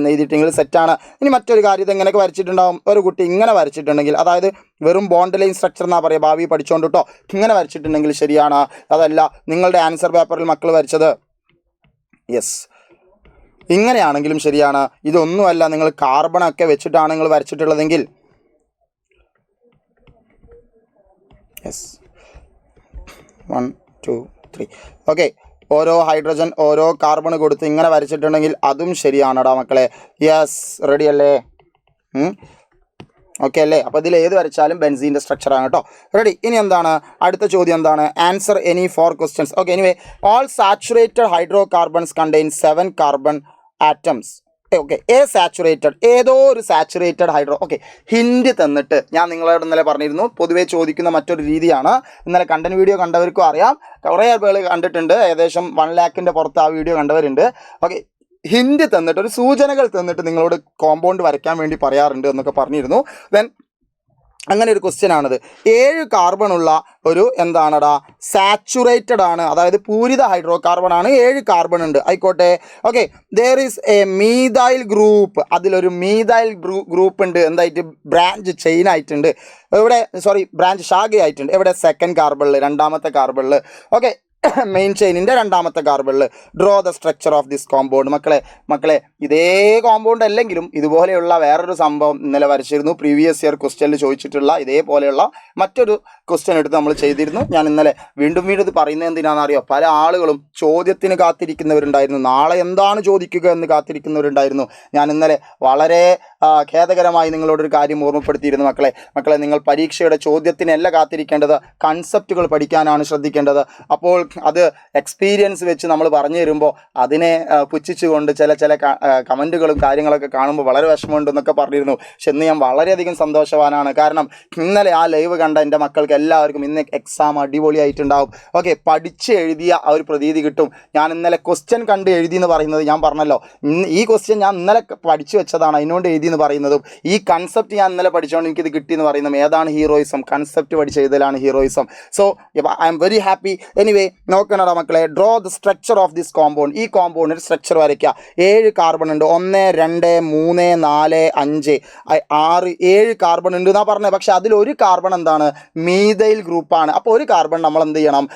എന്ന് എഴുതിയിട്ടുണ്ടെങ്കിൽ സെറ്റാണ്. ഇനി മറ്റൊരു കാര്യം, ഇത് എങ്ങനെയൊക്കെ വരച്ചിട്ടുണ്ടാവും? ഒരു കുട്ടി ഇങ്ങനെ വരച്ചിട്ടുണ്ടെങ്കിൽ, അതായത് വെറും ബോണ്ട് ലൈൻ സ്ട്രക്ചർ എന്നാ പറയുക, ഭാവി പഠിച്ചോണ്ട് കേട്ടോ. ഇങ്ങനെ വരച്ചിട്ടുണ്ടെങ്കിൽ ശരിയാണ്. അതല്ല നിങ്ങളുടെ ആൻസർ പേപ്പറിൽ മക്കൾ വരച്ചത് യെസ് ഇങ്ങനെയാണെങ്കിലും ശരിയാണ്. ഇതൊന്നുമല്ല, നിങ്ങൾ കാർബണൊക്കെ വെച്ചിട്ടാണ് നിങ്ങൾ വരച്ചിട്ടുള്ളതെങ്കിൽ യെസ് 1 2 3 ഓക്കെ, ഓരോ ഹൈഡ്രജൻ ഓരോ കാർബൺ കൊടുത്ത് ഇങ്ങനെ വരച്ചിട്ടുണ്ടെങ്കിൽ അതും ശരിയാണടാ മക്കളെ. യെസ്, റെഡി അല്ലേ? ഓക്കെ അല്ലേ? അപ്പോൾ ഇതിൽ ഏത് വരച്ചാലും ബെൻസീൻ്റെ സ്ട്രക്ചറാണ് കേട്ടോ. റെഡി. ഇനി എന്താണ് അടുത്ത ചോദ്യം? എന്താണ്? Answer any 4 questions. Okay, anyway all saturated hydro carbons contain 7 carbon atoms. Okay, saturated, ഏതോ ഒരു സാച്ചുറേറ്റഡ് ഹൈഡ്രോ. ഓക്കെ, ഹിൻഡ് തന്നിട്ട് ഞാൻ നിങ്ങളോട് ഇന്നലെ പറഞ്ഞിരുന്നു, പൊതുവേ ചോദിക്കുന്ന മറ്റൊരു രീതിയാണ്. ഇന്നലെ കണ്ടന്റ് വീഡിയോ കണ്ടവർക്കും അറിയാം, കുറേ പേർ കണ്ടിട്ടുണ്ട്, ഏകദേശം 1 lakhിൻ്റെ പുറത്ത് ആ വീഡിയോ കണ്ടവരുണ്ട്. ഓക്കെ, ഹിൻഡ് തന്നിട്ട് ഒരു സൂചനകൾ തന്നിട്ട് നിങ്ങളോട് കോമ്പൗണ്ട് വരയ്ക്കാൻ വേണ്ടി പറയാറുണ്ട് എന്നൊക്കെ പറഞ്ഞിരുന്നു. ദെൻ അങ്ങനെ ഒരു ക്വസ്റ്റ്യൻ ആണിത്. 7 കാർബൺ ഉള്ള ഒരു എന്താണടാ സാച്ചുറേറ്റഡ് ആണ്, അതായത് പൂരിത ഹൈഡ്രോ കാർബൺ ആണ്. 7 കാർബൺ ഉണ്ട്, ആയിക്കോട്ടെ. Okay, there is A methyl group, അതിലൊരു മീഥൈൽ ഗ്രൂപ്പ് ഉണ്ട്. എന്തായിട്ട്? ബ്രാഞ്ച് ചെയിൻ ആയിട്ടുണ്ട് ഇവിടെ, സോറി ബ്രാഞ്ച് ശാഖയായിട്ടുണ്ട്. എവിടെ? സെക്കൻഡ് കാർബണിൽ, രണ്ടാമത്തെ കാർബണിൽ. ഓക്കെ, മെയിൻ ചെയിനിൻ്റെ രണ്ടാമത്തെ കാർബണിൽ. Draw the structure of this compound. മക്കളെ ഇതേ കോമ്പൗണ്ട് അല്ലെങ്കിലും ഇതുപോലെയുള്ള വേറൊരു സംഭവം ഇന്നലെ വരച്ചിരുന്നു. പ്രീവിയസ് ഇയർ ക്വസ്റ്റ്യനിൽ ചോദിച്ചിട്ടുള്ള ഇതേപോലെയുള്ള മറ്റൊരു ക്വസ്റ്റ്യൻ എടുത്ത് നമ്മൾ ചെയ്തിരുന്നു. ഞാൻ ഇന്നലെ വീണ്ടും ഇത് പറയുന്നത് എന്തിനാണെന്ന് അറിയോ? പല ആളുകളും ചോദ്യത്തിന് കാത്തിരിക്കുന്നവരുണ്ടായിരുന്നു, നാളെ എന്താണ് ചോദിക്കുക എന്ന് കാത്തിരിക്കുന്നവരുണ്ടായിരുന്നു. ഞാൻ ഇന്നലെ വളരെ ഖേദകരമായി നിങ്ങളോടൊരു കാര്യം ഓർമ്മപ്പെടുത്തിയിരുന്നു. മക്കളെ നിങ്ങൾ പരീക്ഷയുടെ ചോദ്യത്തിനല്ല കാത്തിരിക്കേണ്ടത്, കൺസെപ്റ്റുകൾ പഠിക്കാനാണ് ശ്രദ്ധിക്കേണ്ടത്. അപ്പോൾ അത് എക്സ്പീരിയൻസ് വെച്ച് നമ്മൾ പറഞ്ഞു തരുമ്പോൾ അതിനെ പുച്ഛിച്ചുകൊണ്ട് ചില കമൻറ്റുകളും കാര്യങ്ങളൊക്കെ കാണുമ്പോൾ വളരെ വിഷമമുണ്ടെന്നൊക്കെ പറഞ്ഞിരുന്നു. പക്ഷെ ഇന്ന് ഞാൻ വളരെയധികം സന്തോഷവാനാണ്. കാരണം ഇന്നലെ ആ ലൈവ് കണ്ട എൻ്റെ മക്കൾക്ക് എല്ലാവർക്കും ഇന്ന് എക്സാം അടിപൊളിയായിട്ടുണ്ടാവും. ഓക്കെ, പഠിച്ച് എഴുതിയ ആ ഒരു പ്രതീതി കിട്ടും. ഞാൻ ഇന്നലെ ക്വസ്റ്റ്യൻ കണ്ട് എഴുതി എന്ന് പറയുന്നത് ഞാൻ പറഞ്ഞല്ലോ, ഈ ക്വസ്റ്റ്യൻ ഞാൻ ഇന്നലെ പഠിച്ചു വെച്ചതാണ്, അതിനോട് എഴുതി എന്ന് പറയുന്നതും ഈ കൺസെപ്റ്റ് ഞാൻ ഇന്നലെ പഠിച്ചുകൊണ്ട് എനിക്കിത് കിട്ടിയെന്ന് പറയുന്നതും ഏതാണ് ഹീറോയിസം? കൺസെപ്റ്റ് പഠിച്ച് എഴുതലാണ് heroism. So I am very happy. Anyway നോക്കണടാ മക്കളെ, draw the structure of this compound. ഈ കോമ്പൗണ്ടിൻ്റെ സ്ട്രക്ചർ വരയ്ക്കുക. 7 കാർബൺ ഉണ്ട്, 1 2 3 4 5 6 7 കാർബൺ ഉണ്ട് എന്നാ പറഞ്ഞത്. പക്ഷെ അതിലൊരു കാർബൺ എന്താണ്? മീഥൈൽ ഗ്രൂപ്പാണ്. അപ്പോൾ ഒരു കാർബൺ നമ്മൾ എന്ത് ചെയ്യണം?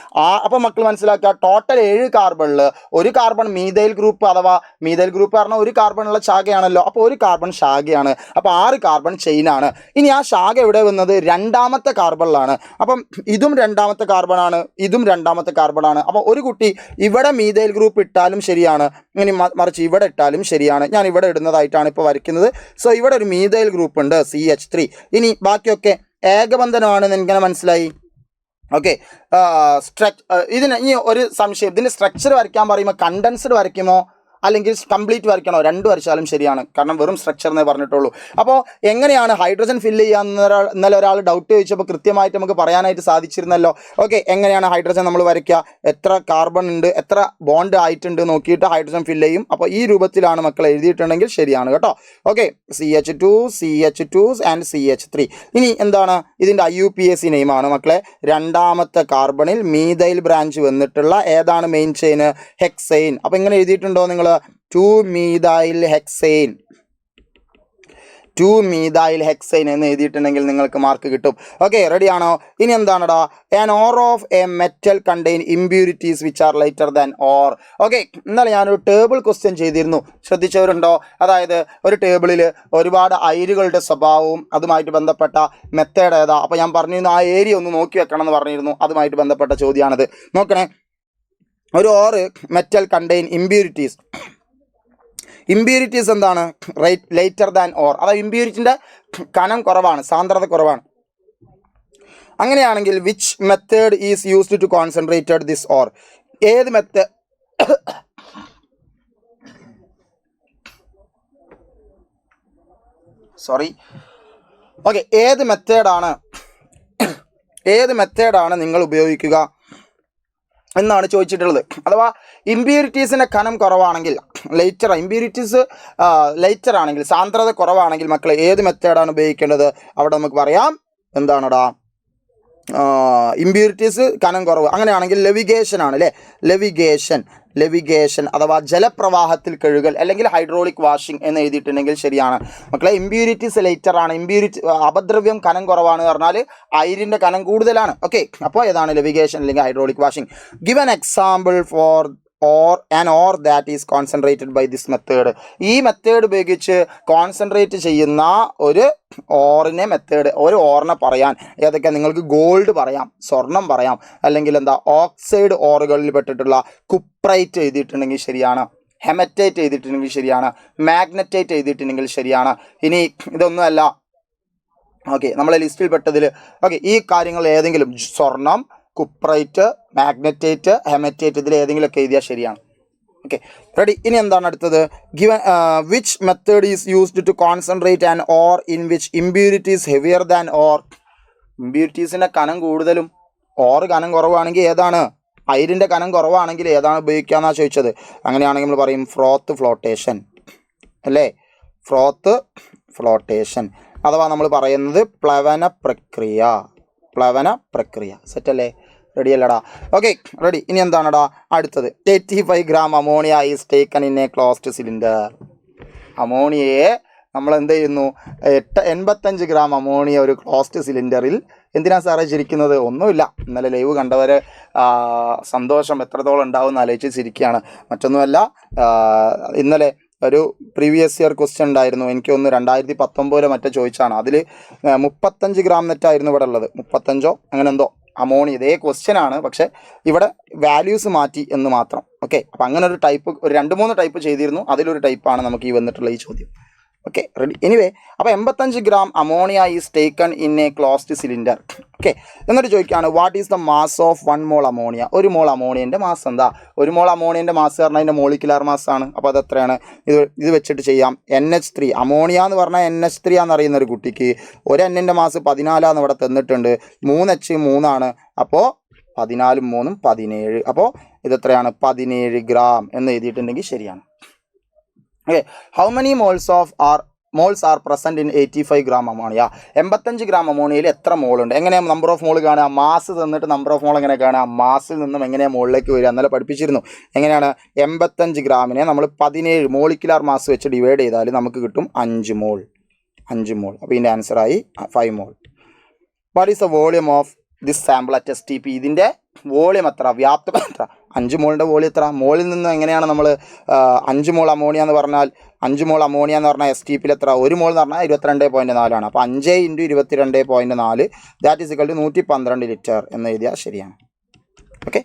അപ്പോൾ മക്കൾ മനസ്സിലാക്കുക, ടോട്ടൽ 7 കാർബണിൽ ഒരു കാർബൺ മീഥൈൽ ഗ്രൂപ്പ്, അഥവാ മീഥൈൽ ഗ്രൂപ്പ് പറഞ്ഞാൽ ഒരു കാർബണുള്ള ശാഖയാണല്ലോ. അപ്പോൾ ഒരു കാർബൺ ശാഖയാണ്. അപ്പോൾ 6 കാർബൺ ചെയിനാണ്. ഇനി ആ ശാഖ എവിടെ വന്നത്? രണ്ടാമത്തെ കാർബണിലാണ്. അപ്പം ഇതും രണ്ടാമത്തെ കാർബണാണ്, ഇതും രണ്ടാമത്തെ കാർബണാണ്. അപ്പോൾ ഒരു കുട്ടി ഇവിടെ മീഥൈൽ ഗ്രൂപ്പ് ഇട്ടാലും ശരിയാണ്, ഇനി മറിച്ച് ഇവിടെ ഇട്ടാലും ശരിയാണ്. ഞാൻ ഇവിടെ ഇടുന്നതായിട്ടാണ് ഇപ്പോൾ വരയ്ക്കുന്നത്. സോ ഇവിടെ ഒരു മീഥൈൽ ഗ്രൂപ്പ് ഉണ്ട്, CH3. ഇനി ബാക്കിയൊക്കെ ഏകബന്ധനമാണെന്ന് എനിക്കങ്ങനെ മനസ്സിലായി. ഓക്കെ, ഇതിന് ഇനി ഒരു സംശയം, ഇതിൻ്റെ സ്ട്രക്ചർ വരയ്ക്കാൻ പറയുമ്പോൾ കണ്ടൻസ്ഡ് വരയ്ക്കുമോ അല്ലെങ്കിൽ കംപ്ലീറ്റ് വരയ്ക്കണോ? 2 വരച്ചാലും ശരിയാണ്, കാരണം വെറും സ്ട്രക്ചർ എന്നേ പറഞ്ഞിട്ടുള്ളൂ. അപ്പോൾ എങ്ങനെയാണ് ഹൈഡ്രജൻ ഫില്ല് ചെയ്യാമെന്ന് ഇന്നലെ ഒരാൾ ഡൗട്ട് ചോദിച്ചപ്പോൾ കൃത്യമായിട്ട് നമുക്ക് പറയാനായിട്ട് സാധിച്ചിരുന്നല്ലോ. ഓക്കെ, എങ്ങനെയാണ് ഹൈഡ്രജൻ നമ്മൾ വരയ്ക്കുക? എത്ര കാർബൺ ഉണ്ട്, എത്ര ബോണ്ട് ആയിട്ടുണ്ട് നോക്കിയിട്ട് ഹൈഡ്രജൻ ഫില്ല് ചെയ്യും. അപ്പോൾ ഈ രൂപത്തിലാണ് മക്കൾ എഴുതിയിട്ടുണ്ടെങ്കിൽ ശരിയാണ് കേട്ടോ. Okay, CH2 and CH3. ഇനി എന്താണ് ഇതിൻ്റെ IUPAC നെയിമാണ് മക്കളെ. രണ്ടാമത്തെ കാർബണിൽ മീഥൈൽ ബ്രാഞ്ച് വന്നിട്ടുള്ള ഏതാണ് മെയിൻ ചെയിന്? ഹെക്സൈൻ. അപ്പോൾ ഇങ്ങനെ എഴുതിയിട്ടുണ്ടോ നിങ്ങൾ? 2-methyl hexane എന്ന് എഴുതിയിട്ടുണ്ടെങ്കിൽ നിങ്ങൾക്ക് മാർക്ക് കിട്ടും. ഓക്കെ, റെഡിയാണോ? ഇനി എന്താണടാ? An ore of a metal contain impurities which are lighter than ore. Okay, ഇന്നലെ ഞാനൊരു ടേബിൾ ക്വസ്റ്റ്യൻ ചെയ്തിരുന്നു, ശ്രദ്ധിച്ചവരുണ്ടോ? അതായത് ഒരു ടേബിളിൽ ഒരുപാട് അയിരുകളുടെ സ്വഭാവവും അതുമായിട്ട് ബന്ധപ്പെട്ട മെത്തേഡ് ഏതാ? അപ്പോൾ ഞാൻ പറഞ്ഞിരുന്നു ആ ഏരിയ ഒന്ന് നോക്കി വെക്കണം എന്ന് പറഞ്ഞിരുന്നു. അതുമായിട്ട് ബന്ധപ്പെട്ട ചോദ്യമാണിത്. നോക്കണേ, ഒരു ore metal contain impurities. Impurities എന്താണ്? ലേറ്റർ ദാൻ ഓർ, അതായത് ഇമ്പ്യൂരിറ്റിൻ്റെ കനം കുറവാണ്, സാന്ദ്രത കുറവാണ്. അങ്ങനെയാണെങ്കിൽ which method is used to concentrated this ore? ഏത് മെത്തേഡ് ഏത് മെത്തേഡാണ് നിങ്ങൾ ഉപയോഗിക്കുക എന്നാണ് ചോദിച്ചിട്ടുള്ളത്. അഥവാ ഇമ്പ്യൂരിറ്റീസിൻ്റെ കനം കുറവാണെങ്കിൽ, ഇമ്പ്യൂരിറ്റീസ് ലൈറ്റർ ആണെങ്കിൽ, സാന്ദ്രത കുറവാണെങ്കിൽ മക്കളെ ഏത് മെത്തേഡാണ് ഉപയോഗിക്കേണ്ടത്? അവിടെ നമുക്ക് പറയാം എന്താണടാ, ഇമ്പ്യൂരിറ്റീസ് കനം കുറവ്, അങ്ങനെയാണെങ്കിൽ ലെവിഗേഷൻ ആണ് അല്ലേ. ലെവിഗേഷൻ അഥവാ ജലപ്രവാഹത്തിൽ കഴുകൽ അല്ലെങ്കിൽ ഹൈഡ്രോളിക് വാഷിംഗ് എന്ന് എഴുതിയിട്ടുണ്ടെങ്കിൽ ശരിയാണ് മക്കളെ. ഇമ്പ്യൂരിറ്റീസ് ലെറ്റർ ആണ്. അപദ്രവ്യം കനം കുറവാണ് പറഞ്ഞാൽ അയിരിൻ്റെ കനം കൂടുതലാണ്. ഓക്കെ, അപ്പോൾ ഏതാണ്? ലെവിഗേഷൻ അല്ലെങ്കിൽ hydraulic washing. Give an example for ore that is concentrated by this method. ഈ മെത്തേഡ് ഉപയോഗിച്ച് കോൺസെൻട്രേറ്റ് ചെയ്യുന്ന ഒരു ഓറിനെ പറയാൻ. ഏതൊക്കെ? നിങ്ങൾക്ക് ഗോൾഡ് പറയാം, സ്വർണം പറയാം, അല്ലെങ്കിൽ എന്താ ഓക്സൈഡ് ഓറുകളിൽ പെട്ടിട്ടുള്ള കുപ്രൈറ്റ് എഴുതിയിട്ടുണ്ടെങ്കിൽ ശരിയാണ്, ഹെമറ്റൈറ്റ് എഴുതിയിട്ടുണ്ടെങ്കിൽ ശരിയാണ്, മാഗ്നറ്റൈറ്റ് എഴുതിയിട്ടുണ്ടെങ്കിൽ ശരിയാണ്. ഇനി ഇതൊന്നുമല്ല, ഓക്കെ, നമ്മളെ ലിസ്റ്റിൽ പെട്ടതിൽ ഈ കാര്യങ്ങൾ ഏതെങ്കിലും സ്വർണം, കുപ്രൈറ്റ്, മാഗ്നറ്റൈറ്റ്, ഹെമറ്റൈറ്റ് ഇതിൽ ഏതെങ്കിലുമൊക്കെ എഴുതിയാൽ ശരിയാണ്. Okay, ready. ഇനി എന്താണ് അടുത്തത്? Given which method is used to concentrate an ore in which impurities heavier than ore? ഇമ്പ്യൂരിറ്റീസിൻ്റെ കനം കൂടുതലും ഓർ കനം കുറവാണെങ്കിൽ ഏതാണ്? അയിരിൻ്റെ കനം കുറവാണെങ്കിൽ ഏതാണ് ഉപയോഗിക്കാമെന്നാണ് ചോദിച്ചത്. അങ്ങനെയാണെങ്കിൽ നമ്മൾ പറയും ഫ്രോത്ത് ഫ്ലോട്ടേഷൻ അല്ലേ. ഫ്രോത്ത് ഫ്ലോട്ടേഷൻ അഥവാ നമ്മൾ പറയുന്നത് പ്ലവന പ്രക്രിയ. സെറ്റല്ലേ? റെഡി അല്ലടാ? Okay, ready. ഇനി എന്താണടാ അടുത്തത്? 85 gram ammonia is taken in a closed cylinder. അമോണിയയെ നമ്മൾ എന്ത് ചെയ്യുന്നു? 85 gram അമോണിയ ഒരു ക്ലോസ്ഡ് സിലിണ്ടറിൽ എന്തിനാണ് സാറേ ചിരിക്കുന്നത്? ഒന്നുമില്ല, ഇന്നലെ ലൈവ് കണ്ടവർ സന്തോഷം എത്രത്തോളം ഉണ്ടാവും ആലോചിച്ച് ചിരിക്കുകയാണ്. മറ്റൊന്നുമല്ല, ഇന്നലെ ഒരു പ്രീവിയസ് ഇയർ ക്വസ്റ്റ്യൻ ഉണ്ടായിരുന്നു, എനിക്കൊന്ന് 2019 മറ്റോ ചോദിച്ചാണ്. അതിൽ 35 gram നെറ്റായിരുന്നു ഇവിടെ ഉള്ളത്, 35 അങ്ങനെ എന്തോ അമോണിയ. ഇതേ ക്വസ്റ്റ്യൻ ആണ്, പക്ഷേ ഇവിടെ വാല്യൂസ് മാറ്റി എന്ന് മാത്രം. ഓക്കെ, അപ്പോൾ അങ്ങനെ ഒരു 2-3 ടൈപ്പ് ചെയ്തിരുന്നു. അതിലൊരു ടൈപ്പാണ് നമുക്ക് ഈ വന്നിട്ടുള്ള ഈ ചോദ്യം. Okay, ready. എനിവേ, അപ്പോൾ 85 gram ammonia is taken in a closed cylinder. Okay, എന്നിട്ട് ചോദിക്കുകയാണ് what is the mass of 1 mole ammonia? ഒരു മോൾ അമോണിയൻ്റെ മാസ് എന്താ? ഒരു മോൾ അമോണിയൻ്റെ മാസ് പറഞ്ഞാൽ അതിൻ്റെ മോളിക്കുലാർ മാസ്സാണ്. അപ്പോൾ അത് എത്രയാണ്? ഇത് വെച്ചിട്ട് ചെയ്യാം. NH3 അമോണിയ എന്ന് പറഞ്ഞാൽ NH3 ആണെന്നറിയുന്ന ഒരു കുട്ടിക്ക് ഒരു Nൻ്റെ മാസ് 14 ഇവിടെ തന്നിട്ടുണ്ട്. 3H 3 അപ്പോൾ 14 3 17. അപ്പോൾ ഇതെത്രയാണ്? 17 gram എന്ന് എഴുതിയിട്ടുണ്ടെങ്കിൽ ശരിയാണ്. Okay, how many moles are present in 85 gram ammonia? 85 gram അമോണിയയിൽ എത്ര മോളുണ്ട്? എങ്ങനെയാണ് നമ്പർ ഓഫ് മോൾ കാണുക? മാസ് തന്നിട്ട് നമ്പർ ഓഫ് മോൾ എങ്ങനെ കാണുക? മാസിൽ നിന്നും എങ്ങനെയാണ് മോളിലേക്ക് വരിക? എന്നല്ല പഠിപ്പിച്ചിരുന്നു. എങ്ങനെയാണ്? 85 ഗ്രാമിനെ നമ്മൾ 17 മോളിക്കുലാർ മാസ് വെച്ച് ഡിവൈഡ് ചെയ്താൽ നമുക്ക് കിട്ടും 5 മോൾ. അപ്പോൾ ഇതിൻ്റെ ആൻസറായി 5 mole. What is the volume of this sample at STP? ഇതിൻ്റെ വോളിയം എത്ര? വ്യാപ്തം എത്ര? 5 മോളിൻ്റെ വോളിയം എത്ര? മോളിൽ നിന്ന് എങ്ങനെയാണ് നമ്മൾ 5 മോൾ അമോണിയ എന്ന് പറഞ്ഞാൽ 5 മോൾ അമോണിയ എന്ന് പറഞ്ഞാൽ STPയിൽ എത്ര? 1 മോൾ എന്ന് പറഞ്ഞാൽ 22.4 അപ്പോൾ 5 × 22.4 that is equal to 112 litre എന്ന് എഴുതിയാൽ ശരിയാണ്. Okay,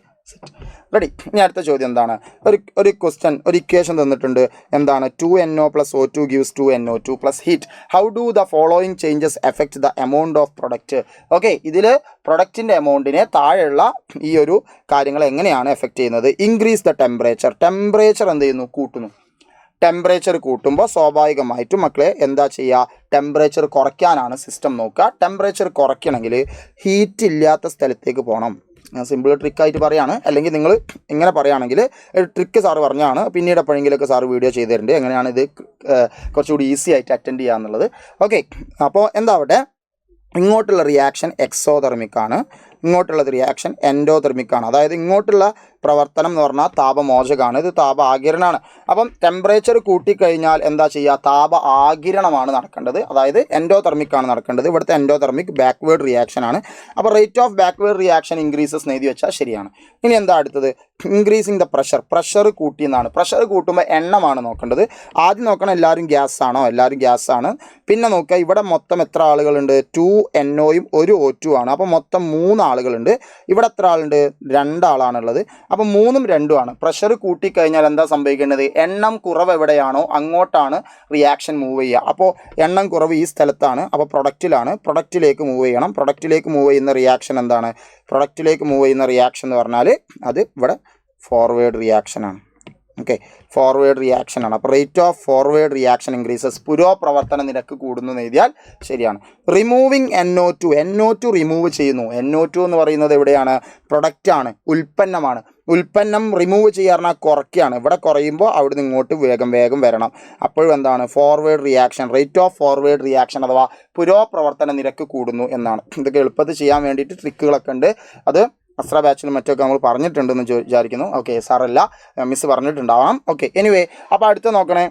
ready. ഇനി അടുത്ത ചോദ്യം എന്താണ്? ഒരു ക്വസ്റ്റ്യൻ, ഒരു ഇക്വേഷൻ തന്നിട്ടുണ്ട്. എന്താണ്? 2NO + O2 gives 2NO2 + heat. How do the following changes effect the amount of product? Okay, ഇതിൽ പ്രൊഡക്റ്റിൻ്റെ എമൗണ്ടിനെ താഴെയുള്ള ഈ ഒരു കാര്യങ്ങൾ എങ്ങനെയാണ് എഫക്റ്റ് ചെയ്യുന്നത്? ഇൻക്രീസ് ദ ടെമ്പറേച്ചർ എന്ത് ചെയ്യുന്നു? കൂട്ടുന്നു. ടെമ്പറേച്ചർ കൂട്ടുമ്പോൾ സ്വാഭാവികമായിട്ടും മക്കളെ എന്താ ചെയ്യുക? ടെമ്പറേച്ചർ കുറയ്ക്കാനാണ് സിസ്റ്റം നോക്കുക. ടെമ്പറേച്ചർ കുറയ്ക്കണമെങ്കിൽ ഹീറ്റ് ഇല്ലാത്ത സ്ഥലത്തേക്ക് പോകണം. ഞാൻ സിമ്പിൾ ട്രിക്കായിട്ട് പറയുകയാണ്. അല്ലെങ്കിൽ നിങ്ങൾ ഇങ്ങനെ പറയുകയാണെങ്കിൽ ട്രിക്ക് സാറ് പറഞ്ഞാണ്, പിന്നീട് എപ്പോഴെങ്കിലുമൊക്കെ സാറ് വീഡിയോ ചെയ്ത് തരുന്നുണ്ട് എങ്ങനെയാണ് ഇത് കുറച്ചുകൂടി ഈസി ആയിട്ട് അറ്റൻഡ് ചെയ്യുക എന്നുള്ളത്. ഓക്കെ, അപ്പോൾ എന്താവട്ടെ, ഇങ്ങോട്ടുള്ള റിയാക്ഷൻ എക്സോതെർമിക്കാണ്, ഇങ്ങോട്ടുള്ളത് റിയാക്ഷൻ എൻഡോതെർമിക്കാണ്. അതായത് ഇങ്ങോട്ടുള്ള പ്രവർത്തനം എന്ന് പറഞ്ഞാൽ താപമോചകമാണ്, ഇത് താപ ആഗിരണമാണ്. അപ്പം ടെമ്പറേച്ചർ കൂട്ടിക്കഴിഞ്ഞാൽ എന്താ ചെയ്യുക? താപ ആഗിരണമാണ് നടക്കേണ്ടത്, അതായത് എൻഡോതെർമിക്കാണ് നടക്കേണ്ടത്. ഇവിടുത്തെ എൻഡോതെർമിക് ബാക്ക്വേർഡ് റിയാക്ഷൻ ആണ്. അപ്പോൾ rate of backward reaction increases എന്ന് എഴുതി വെച്ചാൽ ശരിയാണ്. ഇനി എന്താ അടുത്തത്? ഇൻക്രീസിങ് ദ പ്രഷർ കൂട്ടി എന്നാണ്. പ്രഷർ കൂട്ടുമ്പോൾ എണ്ണമാണ് നോക്കേണ്ടത്. ആദ്യം നോക്കണം എല്ലാവരും ഗ്യാസ് ആണോ? എല്ലാവരും ഗ്യാസ് ആണ്. പിന്നെ നോക്കുക ഇവിടെ മൊത്തം എത്ര ആളുകളുണ്ട്? 2NOയും 1 O2 ആണ്. അപ്പോൾ മൊത്തം 3 ആളുകളുണ്ട്. ഇവിടെ എത്ര ആളുണ്ട്? 2 ആളാണുള്ളത്. അപ്പോൾ 3ഉം 2ഉമാണ്. പ്രഷർ കൂട്ടിക്കഴിഞ്ഞാൽ എന്താ സംഭവിക്കേണ്ടത്? എണ്ണം കുറവ് എവിടെയാണോ അങ്ങോട്ടാണ് റിയാക്ഷൻ മൂവ് ചെയ്യുക. അപ്പോൾ എണ്ണം കുറവ് ഈ സ്ഥലത്താണ്. അപ്പോൾ പ്രൊഡക്റ്റിലാണ്. പ്രൊഡക്റ്റിലേക്ക് മൂവ് ചെയ്യണം. പ്രൊഡക്റ്റിലേക്ക് മൂവ് ചെയ്യുന്ന റിയാക്ഷൻ എന്താണ്? പ്രൊഡക്റ്റിലേക്ക് മൂവ് ചെയ്യുന്ന റിയാക്ഷൻ എന്ന് പറഞ്ഞാൽ അത് ഇവിടെ ഫോർവേഡ് റിയാക്ഷനാണ്. ഓക്കെ, ഫോർവേഡ് റിയാക്ഷനാണ്. അപ്പോൾ rate of forward reaction increases, പുരോപ്രവർത്തന നിരക്ക് കൂടുന്നു എന്ന് എഴുതിയാൽ ശരിയാണ്. റിമൂവിങ് NO2 റിമൂവ് ചെയ്യുന്നു. NO2 എന്ന് പറയുന്നത് എവിടെയാണ്? പ്രൊഡക്റ്റാണ്, ഉൽപ്പന്നമാണ്. ഉൽപ്പന്നം റിമൂവ് ചെയ്യാറുള്ള കുറയ്ക്കുകയാണ്. ഇവിടെ കുറയുമ്പോൾ അവിടുന്ന് ഇങ്ങോട്ട് വേഗം വരണം. അപ്പോഴും എന്താണ്? Forward reaction, rate of forward reaction അഥവാ പുരോപ്രവർത്തന നിരക്ക് കൂടുന്നു എന്നാണ്. ഇതൊക്കെ എളുപ്പത്തിൽ ചെയ്യാൻ വേണ്ടിയിട്ട് ട്രിക്കുകളൊക്കെ ഉണ്ട്. അത് അസ്ര ബാച്ചിലും മറ്റൊക്കെ നമ്മൾ പറഞ്ഞിട്ടുണ്ടെന്ന് വിചാരിക്കുന്നു. ഓക്കെ, സാറല്ല, മിസ് പറഞ്ഞിട്ടുണ്ടാവാം. ഓക്കെ, എനിവേ, അപ്പോൾ അടുത്ത് നോക്കണേ.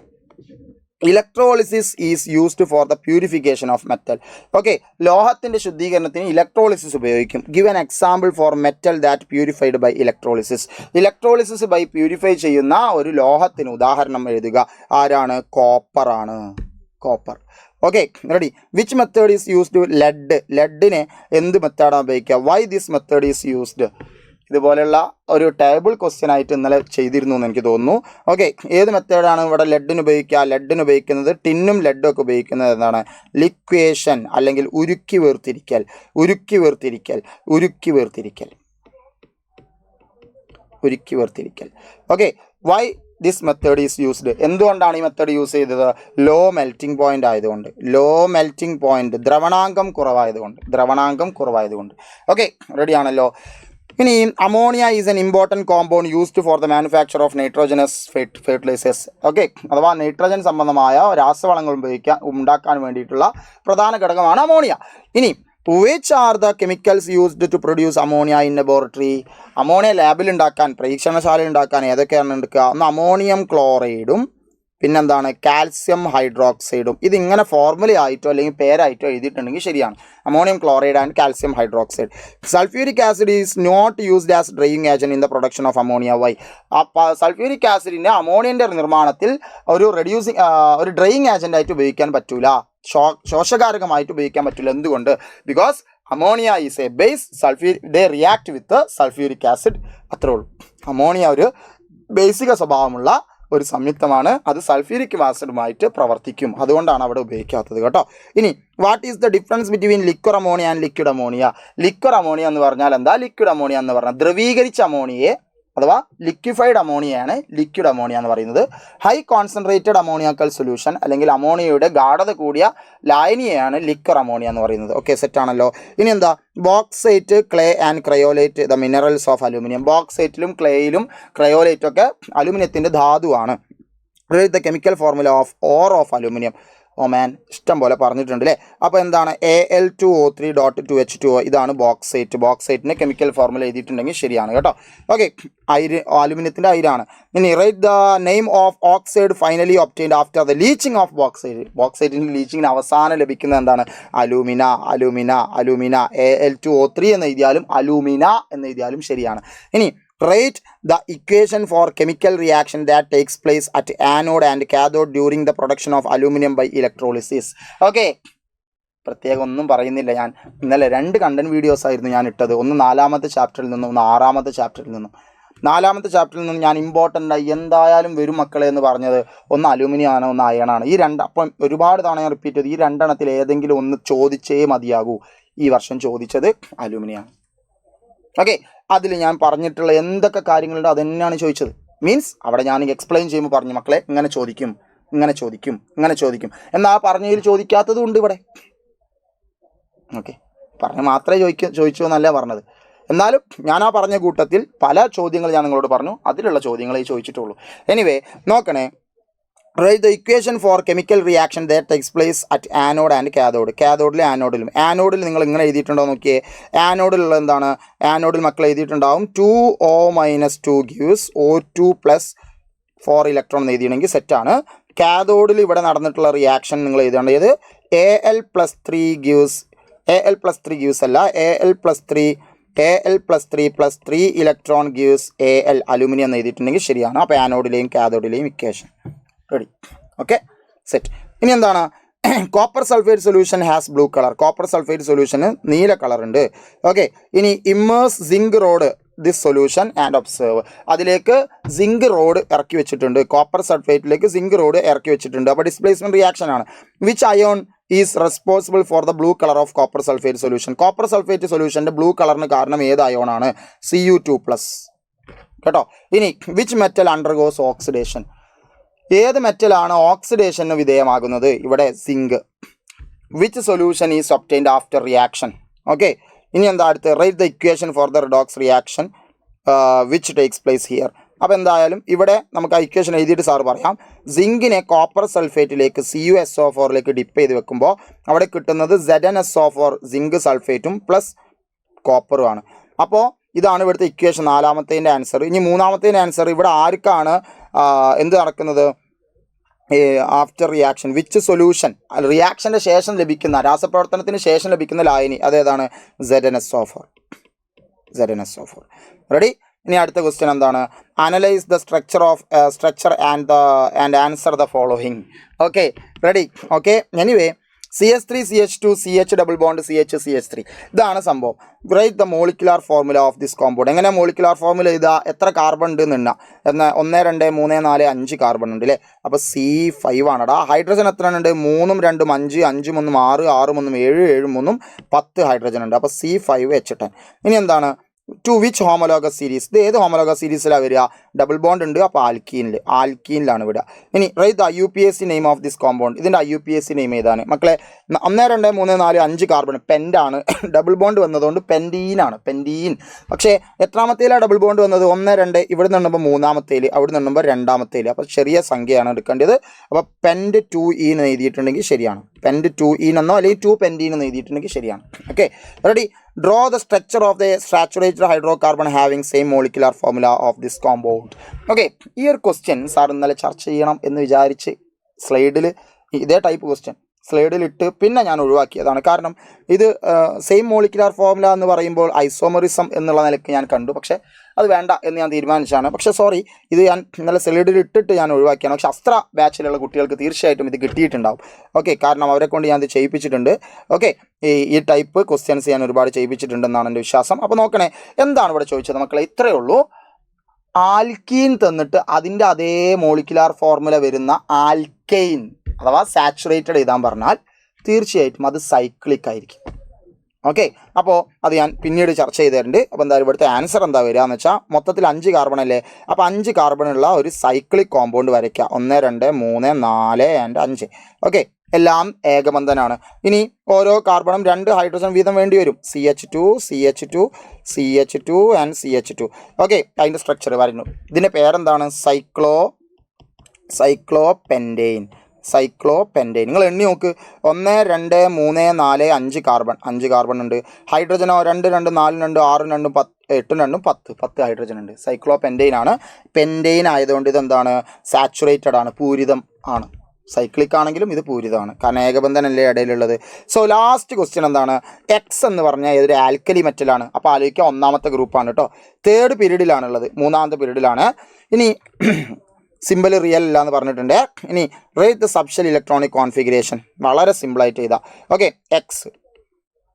Electrolysis is used for the purification of metal. Okay, ലോഹത്തിൻ്റെ ശുദ്ധീകരണത്തിന് ഇലക്ട്രോളിസിസ് ഉപയോഗിക്കും. Give an example for metal that purified by electrolysis. Electrolysis by purify ചെയ്യുന്ന ഒരു ലോഹത്തിന് ഉദാഹരണം എഴുതുക. ആരാണ്? കോപ്പറാണ്. Copper. Okay, ready. Which method is used? ലെഡിനെ എന്ത് മെത്തേഡാണ് ഉപയോഗിക്കുക? Why this method is used? ഇതുപോലെയുള്ള ഒരു ടേബിൾ ക്വസ്റ്റ്യൻ ആയിട്ട് ഇന്നലെ ചെയ്തിരുന്നു എന്ന് എനിക്ക് തോന്നുന്നു. ഓക്കെ, ഏത് മെത്തേഡാണ് ഇവിടെ ലെഡിന് ഉപയോഗിക്കുക? ലെഡിന് ഉപയോഗിക്കുന്നത്, ടിന്നും ലെഡും ഒക്കെ ഉപയോഗിക്കുന്നത് എന്താണ്? ലിക്വേഷൻ അല്ലെങ്കിൽ ഉരുക്കി വേർതിരിക്കൽ. Okay, why this method is used? എന്തുകൊണ്ടാണ് ഈ മെത്തേഡ് യൂസ് ചെയ്തത്? ലോ മെൽറ്റിംഗ് പോയിന്റ് ആയതുകൊണ്ട്. ദ്രവണാങ്കം കുറവായതുകൊണ്ട്. ഓക്കെ, റെഡി ആണല്ലോ. ഇനി ammonia is an important compound used for the manufacture of nitrogenous fertilisers. Okay, അഥവാ നൈട്രജൻ സംബന്ധമായ രാസവളങ്ങൾ ഉണ്ടാക്കാൻ വേണ്ടിയിട്ടുള്ള പ്രധാന ഘടകമാണ് അമോണിയ. ഇനി which are the chemicals used to produce ammonia in laboratory? Ammonia ലാബിൽ ഉണ്ടാക്കാൻ, പരീക്ഷണശാലയിൽ ഉണ്ടാക്കാൻ ഏതൊക്കെയാണ് എടുക്കുക? ഒന്ന് അമോണിയം ക്ലോറൈഡും പിന്നെന്താണ്? കാൽസ്യം ഹൈഡ്രോക്സൈഡും. ഇതിങ്ങനെ ഫോർമുല ആയിട്ടോ അല്ലെങ്കിൽ പേരായിട്ടോ എഴുതിയിട്ടുണ്ടെങ്കിൽ ശരിയാണ്. Ammonium chloride and calcium hydroxide. Sulphuric acid is not used as drying agent in the production of ammonia. Why? Sulphuric ആസിഡിനെ അമോണിയൻ്റെ നിർമ്മാണത്തിൽ ഒരു ഡ്രൈയിങ് ഏജന്റ് ആയിട്ട് ഉപയോഗിക്കാൻ പറ്റൂല, ശോഷകാരകമായിട്ട് ഉപയോഗിക്കാൻ പറ്റില്ല. എന്തുകൊണ്ട്? Because ammonia is A base, they react with sulphuric acid. അത്രേ ഉള്ളൂ. അമോണിയ ഒരു ബേസിക സ്വഭാവമുള്ള ഒരു സംയുക്തമാണ്. അത് സൾഫ്യൂരിക് ആസിഡുമായിട്ട് പ്രവർത്തിക്കും. അതുകൊണ്ടാണ് അവിടെ ഉപയോഗിക്കാത്തത് കേട്ടോ. ഇനി what is the difference between liquor ammonia and liquid ammonia? Liquor ammonia എന്ന് പറഞ്ഞാൽ എന്താ? ലിക്വിഡ് അമോണിയ എന്ന് പറഞ്ഞാൽ ദ്രവീകരിച്ച അമോണിയയെ അഥവാ ലിക്വിഫൈഡ് അമോണിയയാണ് ലിക്വിഡ് അമോണിയ എന്ന് പറയുന്നത്. ഹൈ കോൺസെൻട്രേറ്റഡ് അമോണിയാക്കൽ സൊല്യൂഷൻ അല്ലെങ്കിൽ അമോണിയയുടെ ഗാഢത കൂടിയ ലായനിയാണ് ലിക്വർ അമോണിയ എന്ന് പറയുന്നത്. ഓക്കെ, സെറ്റാണല്ലോ. ഇനി എന്താ? Bauxite, clay and cryolite the minerals of aluminium. ബോക്സൈറ്റിലും ക്ലേയിലും ക്രയോലൈറ്റും ഒക്കെ അലുമിനിയത്തിൻ്റെ ധാതുവാണ്. The chemical formula of ore of aluminium. ഇഷ്ടം പോലെ പറഞ്ഞിട്ടുണ്ട് അല്ലേ. അപ്പോൾ എന്താണ്? Al2O3.2H2O. ഇതാണ് ബോക്സൈറ്റിൻ്റെ കെമിക്കൽ ഫോർമുല എഴുതിയിട്ടുണ്ടെങ്കിൽ ശരിയാണ് കേട്ടോ. ഓക്കെ, അലുമിനിയത്തിൻ്റെ അയിരാണ്. ഇനി write the name of oxide finally obtained after the leaching of ബോക്സൈറ്റിൻ്റെ ലീച്ചിങ്ങിന് അവസാനം ലഭിക്കുന്നത് എന്താണ്? അലൂമിന. Al2O3 എന്ന് എഴുതിയാലും അലൂമിന എന്ന് എഴുതിയാലും ശരിയാണ്. ഇനി write the equation for chemical reaction that takes place at anode and cathode during the production of aluminum by electrolysis. Okay, പ്രത്യേകം ഒന്നും പറയുന്നില്ല. ഞാൻ ഇന്നലെ 2 കണ്ടന്റ് വീഡിയോസ് ആയിരുന്നു ഞാൻ ഇട്ടത്. ഒന്ന് 4ാമത്തെ ചാപ്റ്ററിൽ നിന്നും ഒന്ന് 6ാമത്തെ ചാപ്റ്ററിൽ നിന്നും. 4ാമത്തെ ചാപ്റ്ററിൽ നിന്നും ഞാൻ ഇമ്പോർട്ടൻ്റ് ആയി എന്തായാലും വരും മക്കളെ എന്ന് പറഞ്ഞത് ഒന്ന് അലൂമിനിയം ആണ്, ഒന്ന് അയണാണ്. ഈ രണ്ട്, അപ്പം ഒരുപാട് തവണ ഞാൻ റിപ്പീറ്റ് ചെയ്തു, ഈ രണ്ടെണ്ണത്തിൽ ഏതെങ്കിലും ഒന്ന് ചോദിച്ചേ മതിയാകൂ. ഈ വർഷം ചോദിച്ചത് അലൂമിനിയം. ഓക്കെ, അതിൽ ഞാൻ പറഞ്ഞിട്ടുള്ള എന്തൊക്കെ കാര്യങ്ങളുണ്ടോ അതെന്നാണ് ചോദിച്ചത്. മീൻസ് അവിടെ ഞാൻ എക്സ്പ്ലെയിൻ ചെയ്യുമ്പോൾ പറഞ്ഞു മക്കളെ ഇങ്ങനെ ചോദിക്കും എന്നാൽ പറഞ്ഞതിൽ ചോദിക്കാത്തതും ഉണ്ട് ഇവിടെ. ഓക്കെ, പറഞ്ഞ് മാത്രമേ ചോദിച്ചു എന്നല്ല പറഞ്ഞത്. എന്നാലും ഞാൻ ആ പറഞ്ഞ കൂട്ടത്തിൽ പല ചോദ്യങ്ങൾ ഞാൻ നിങ്ങളോട് പറഞ്ഞു. അതിലുള്ള ചോദ്യങ്ങളെ ചോദിച്ചിട്ടുള്ളൂ. എനിവേ നോക്കണേ. Write the equation for chemical reaction that takes place at anode and cathode. കാഥോഡിലും ആനോഡിലും. ആനോഡിൽ നിങ്ങൾ ഇങ്ങനെ എഴുതിയിട്ടുണ്ടോ നോക്കിയേ. ആനോഡിലുള്ള എന്താണ്? ആനോഡിൽ മക്കൾ എഴുതിയിട്ടുണ്ടാവും 2O-2 gives O2+4 ഇലക്ട്രോൺ എന്ന് എഴുതിയിട്ടുണ്ടെങ്കിൽ സെറ്റാണ്. കാഥോഡിൽ ഇവിടെ നടന്നിട്ടുള്ള റിയാക്ഷൻ നിങ്ങൾ എഴുതേണ്ടത് Al+3 gives അല്ല, Al+3+3 electron gives Al aluminium എന്ന് എഴുതിയിട്ടുണ്ടെങ്കിൽ ശരിയാണ്. അപ്പോൾ ആനോഡിലെയും കാഥോഡിലെയും ഇക്വേഷൻ റെഡി. Okay, set. ഇനി എന്താണ്? Copper sulphate solution has blue colour. Copper sulphate സൊല്യൂഷന് നീല കളർ ഉണ്ട്. ഓക്കെ, ഇനി immerse zinc rod this solution and observe. അതിലേക്ക് സിങ്ക് റോഡ് ഇറക്കി വെച്ചിട്ടുണ്ട്. കോപ്പർ സൾഫേറ്റിലേക്ക് സിങ്ക് റോഡ് ഇറക്കി വെച്ചിട്ടുണ്ട്. അപ്പോൾ ഡിസ്പ്ലേസ്മെന്റ് റിയാക്ഷൻ ആണ്. Which ion is responsible for the blue colour of copper sulphate solution. Copper sulphate സൊല്യൂഷൻ്റെ ബ്ലൂ കളറിന് കാരണം ഏത് അയോണാണ്? Cu2+. കേട്ടോ. ഇനി വിച്ച് മെറ്റൽ അണ്ടർഗോസ് ഓക്സിഡേഷൻ. ഏത് മെറ്റലാണ് ഓക്സിഡേഷന് വിധേയമാകുന്നത്? ഇവിടെ zinc. Which solution is obtained after reaction. Okay, ഇനി എന്താ അടുത്ത്? Write the equation for the redox reaction which takes place here. അപ്പോൾ എന്തായാലും ഇവിടെ നമുക്ക് ആ ഇക്വേഷൻ എഴുതിയിട്ട് സാറ് പറയാം. സിങ്കിനെ കോപ്പർ സൾഫേറ്റിലേക്ക് CuSO4ലേക്ക് ഡിപ്പ് ചെയ്ത് വെക്കുമ്പോൾ അവിടെ കിട്ടുന്നത് ZnSO4 സിങ്ക് സൾഫേറ്റും പ്ലസ് കോപ്പറുമാണ്. അപ്പോൾ ഇതാണ് ഇവിടുത്തെ ഇക്വേഷൻ, നാലാമത്തേൻ്റെ ആൻസർ. ഇനി മൂന്നാമത്തേൻ്റെ ആൻസർ ഇവിടെ ആർക്കാണ് എന്ത് നടക്കുന്നത്? ആഫ്റ്റർ റിയാക്ഷൻ വിച്ച് സൊല്യൂഷൻ, റിയാക്ഷൻ്റെ ശേഷം ലഭിക്കുന്ന, രാസപ്രവർത്തനത്തിന് ശേഷം ലഭിക്കുന്ന ലായനി അതേതാണ്? ZnSO4. റെഡി? ഇനി അടുത്ത ക്വസ്റ്റ്യൻ എന്താണ്? Analyse the structure and answer the following. Okay, ready? Okay, anyway CH3 CH2 CH double bond CH CH3 ഇതാണ് സംഭവം. Write the molecular formula of this compound. എങ്ങനെ മോളിക്കുലാർ ഫോർമുല ഇതാ? എത്ര കാർബൺ ഉണ്ട് എന്ന 1 2 3 4 5 കാർബൺ ഉണ്ട് അല്ലേ? അപ്പോൾ C5 ആണടാ. ഹൈഡ്രജൻ എത്ര ഉണ്ട്? 3 2 5 5 3 6 6 3 7 7 3 10 ഹൈഡ്രജൻ ഉണ്ട്. അപ്പോൾ C5H10. ഇനി എന്താണ്? To which homologous series. ഇത് ഏത് ഹോമോലോഗസ് സീരീസിലാണ് വരിക? ഡബിൾ ബോണ്ട് ഉണ്ട്, അപ്പോൾ ആൽക്കീനിലാണ് വിടുക. ഇനി write the IUPAC name of this compound. ഇതിൻ്റെ IUPAC നെയിം ഏതാണ് മക്കളെ? 1 2 3 4 5 കാർബൺ പെൻഡാണ്. ഡബിൾ ബോണ്ട് വന്നതുകൊണ്ട് പെൻഡീനാണ്. പെൻഡീൻ. പക്ഷേ എത്രാമത്തേലാണ് ഡബിൾ ബോണ്ട് വന്നത്? 1 2 ഇവിടെ നിന്നുമ്പോൾ മൂന്നാമത്തേൽ, അവിടെ നിന്നുമ്പോൾ രണ്ടാമത്തേൽ. അപ്പോൾ ചെറിയ സംഖ്യയാണ് എടുക്കേണ്ടത്. അപ്പോൾ പെൻഡ് 2E എന്ന് എഴുതിയിട്ടുണ്ടെങ്കിൽ ശരിയാണ്. പെൻഡ് 2E എന്നോ അല്ലെങ്കിൽ 2 പെൻഡീൻ എന്ന് എഴുതിയിട്ടുണ്ടെങ്കിൽ ശരിയാണ്. Okay, ready? Draw the structure of the saturated hydrocarbon having same molecular formula of this compound. Okay, ഈ ഒരു ക്വസ്റ്റ്യൻ സാർ ഇന്നലെ ചർച്ച ചെയ്യണം എന്ന് വിചാരിച്ച് സ്ലൈഡിൽ ഇതേ ടൈപ്പ് ക്വസ്റ്റ്യൻ സ്ലൈഡിലിട്ട് പിന്നെ ഞാൻ ഒഴിവാക്കിയതാണ്. കാരണം ഇത് സെയിം മോളിക്കുലാർ ഫോർമുല എന്ന് പറയുമ്പോൾ ഐസോമറിസം എന്നുള്ള നിലയ്ക്ക് ഞാൻ കണ്ടു. പക്ഷേ അത് വേണ്ട എന്ന് ഞാൻ തീരുമാനിച്ചാണ്. പക്ഷേ സോറി, ഇത് ഞാൻ ഇന്നലെ സ്ലൈഡിൽ ഇട്ടിട്ട് ഞാൻ ഒഴിവാക്കിയാണ്. പക്ഷേ അസ്ത്ര ബാച്ചിലുള്ള കുട്ടികൾക്ക് തീർച്ചയായിട്ടും ഇത് കിട്ടിയിട്ടുണ്ടാവും. ഓക്കെ, കാരണം അവരെ കൊണ്ട് ഞാൻ ഇത് ചെയ്യിപ്പിച്ചിട്ടുണ്ട്. ഓക്കെ, ഈ ടൈപ്പ് ക്വസ്റ്റ്യൻസ് ഞാൻ ഒരുപാട് ചെയ്യിപ്പിച്ചിട്ടുണ്ടെന്നാണ് എൻ്റെ വിശ്വാസം. അപ്പോൾ നോക്കണേ, എന്താണ് ഇവിടെ ചോദിച്ചത് മക്കളെ? ഇത്രയേ ഉള്ളൂ. ആൽക്കീൻ തന്നിട്ട് അതിൻ്റെ അതേ മോളിക്കുലാർ ഫോർമുല വരുന്ന ആൽക്കെയിൻ അഥവാ സാച്ചുറേറ്റഡ് എഴുതാൻ പറഞ്ഞാൽ തീർച്ചയായിട്ടും അത് സൈക്ലിക് ആയിരിക്കും. ഓക്കെ, അപ്പോൾ അത് ഞാൻ പിന്നീട് ചർച്ച ചെയ്തിട്ടുണ്ട്. അപ്പോൾ എന്തായാലും ഇവിടുത്തെ ആൻസർ എന്താ വരിക എന്ന് വെച്ചാൽ മൊത്തത്തിൽ 5 കാർബൺ അല്ലേ? അപ്പോൾ 5 കാർബണുള്ള ഒരു സൈക്ലിക് കോമ്പൗണ്ട് വരയ്ക്കുക. 1 2 3 4 ആൻഡ് 5. ഓക്കെ, എല്ലാം ഏകബന്ധനാണ്. ഇനി ഓരോ കാർബണും 2 ഹൈഡ്രജൻ വീതം വേണ്ടി വരും. CH2 CH2 CH2 and CH2. Okay, അതിൻ്റെ സ്ട്രക്ചർ വരുന്നു. ഇതിൻ്റെ പേരെന്താണ്? സൈക്ലോപെൻറ്റെയിൻ. നിങ്ങൾ എണ്ണി നോക്ക്. 1 2 3 4 5 കാർബൺ. 5 കാർബൺ ഉണ്ട്. ഹൈഡ്രജനോ 2 2 4 2 6 2 10 8 2 10 ഹൈഡ്രജൻ ഉണ്ട്. സൈക്ലോപെൻറ്റെയിൻ ആണ്. പെൻറ്റെയിൻ ആയതുകൊണ്ട് ഇതെന്താണ്? സാച്ചുറേറ്റഡ് ആണ്, പൂരിതം ആണ്. സൈക്ലിക് ആണെങ്കിലും ഇത് പൂരിതമാണ്, കാരണം ഏകബന്ധനല്ലേ ഇടയിലുള്ളത്. സോ ലാസ്റ്റ് ക്വസ്റ്റ്യൻ എന്താണ്? എക്സ് എന്ന് പറഞ്ഞാൽ ഏതൊരു ആൽക്കലി മെറ്റലാണ്. അപ്പോൾ ആലോചിക്കുക, 1ാമത്തെ ഗ്രൂപ്പാണ് കേട്ടോ. 3rd പീരീഡിലാണുള്ളത്, 3ാമത്തെ പീരീഡിലാണ്. ഇനി സിമ്പിൾ റിയൽ അല്ല എന്ന് പറഞ്ഞിട്ടുണ്ട്. ഇനി rate the subshell electronic configuration വളരെ സിമ്പിളായിട്ട് ചെയ്താൽ. ഓക്കെ, എക്സ്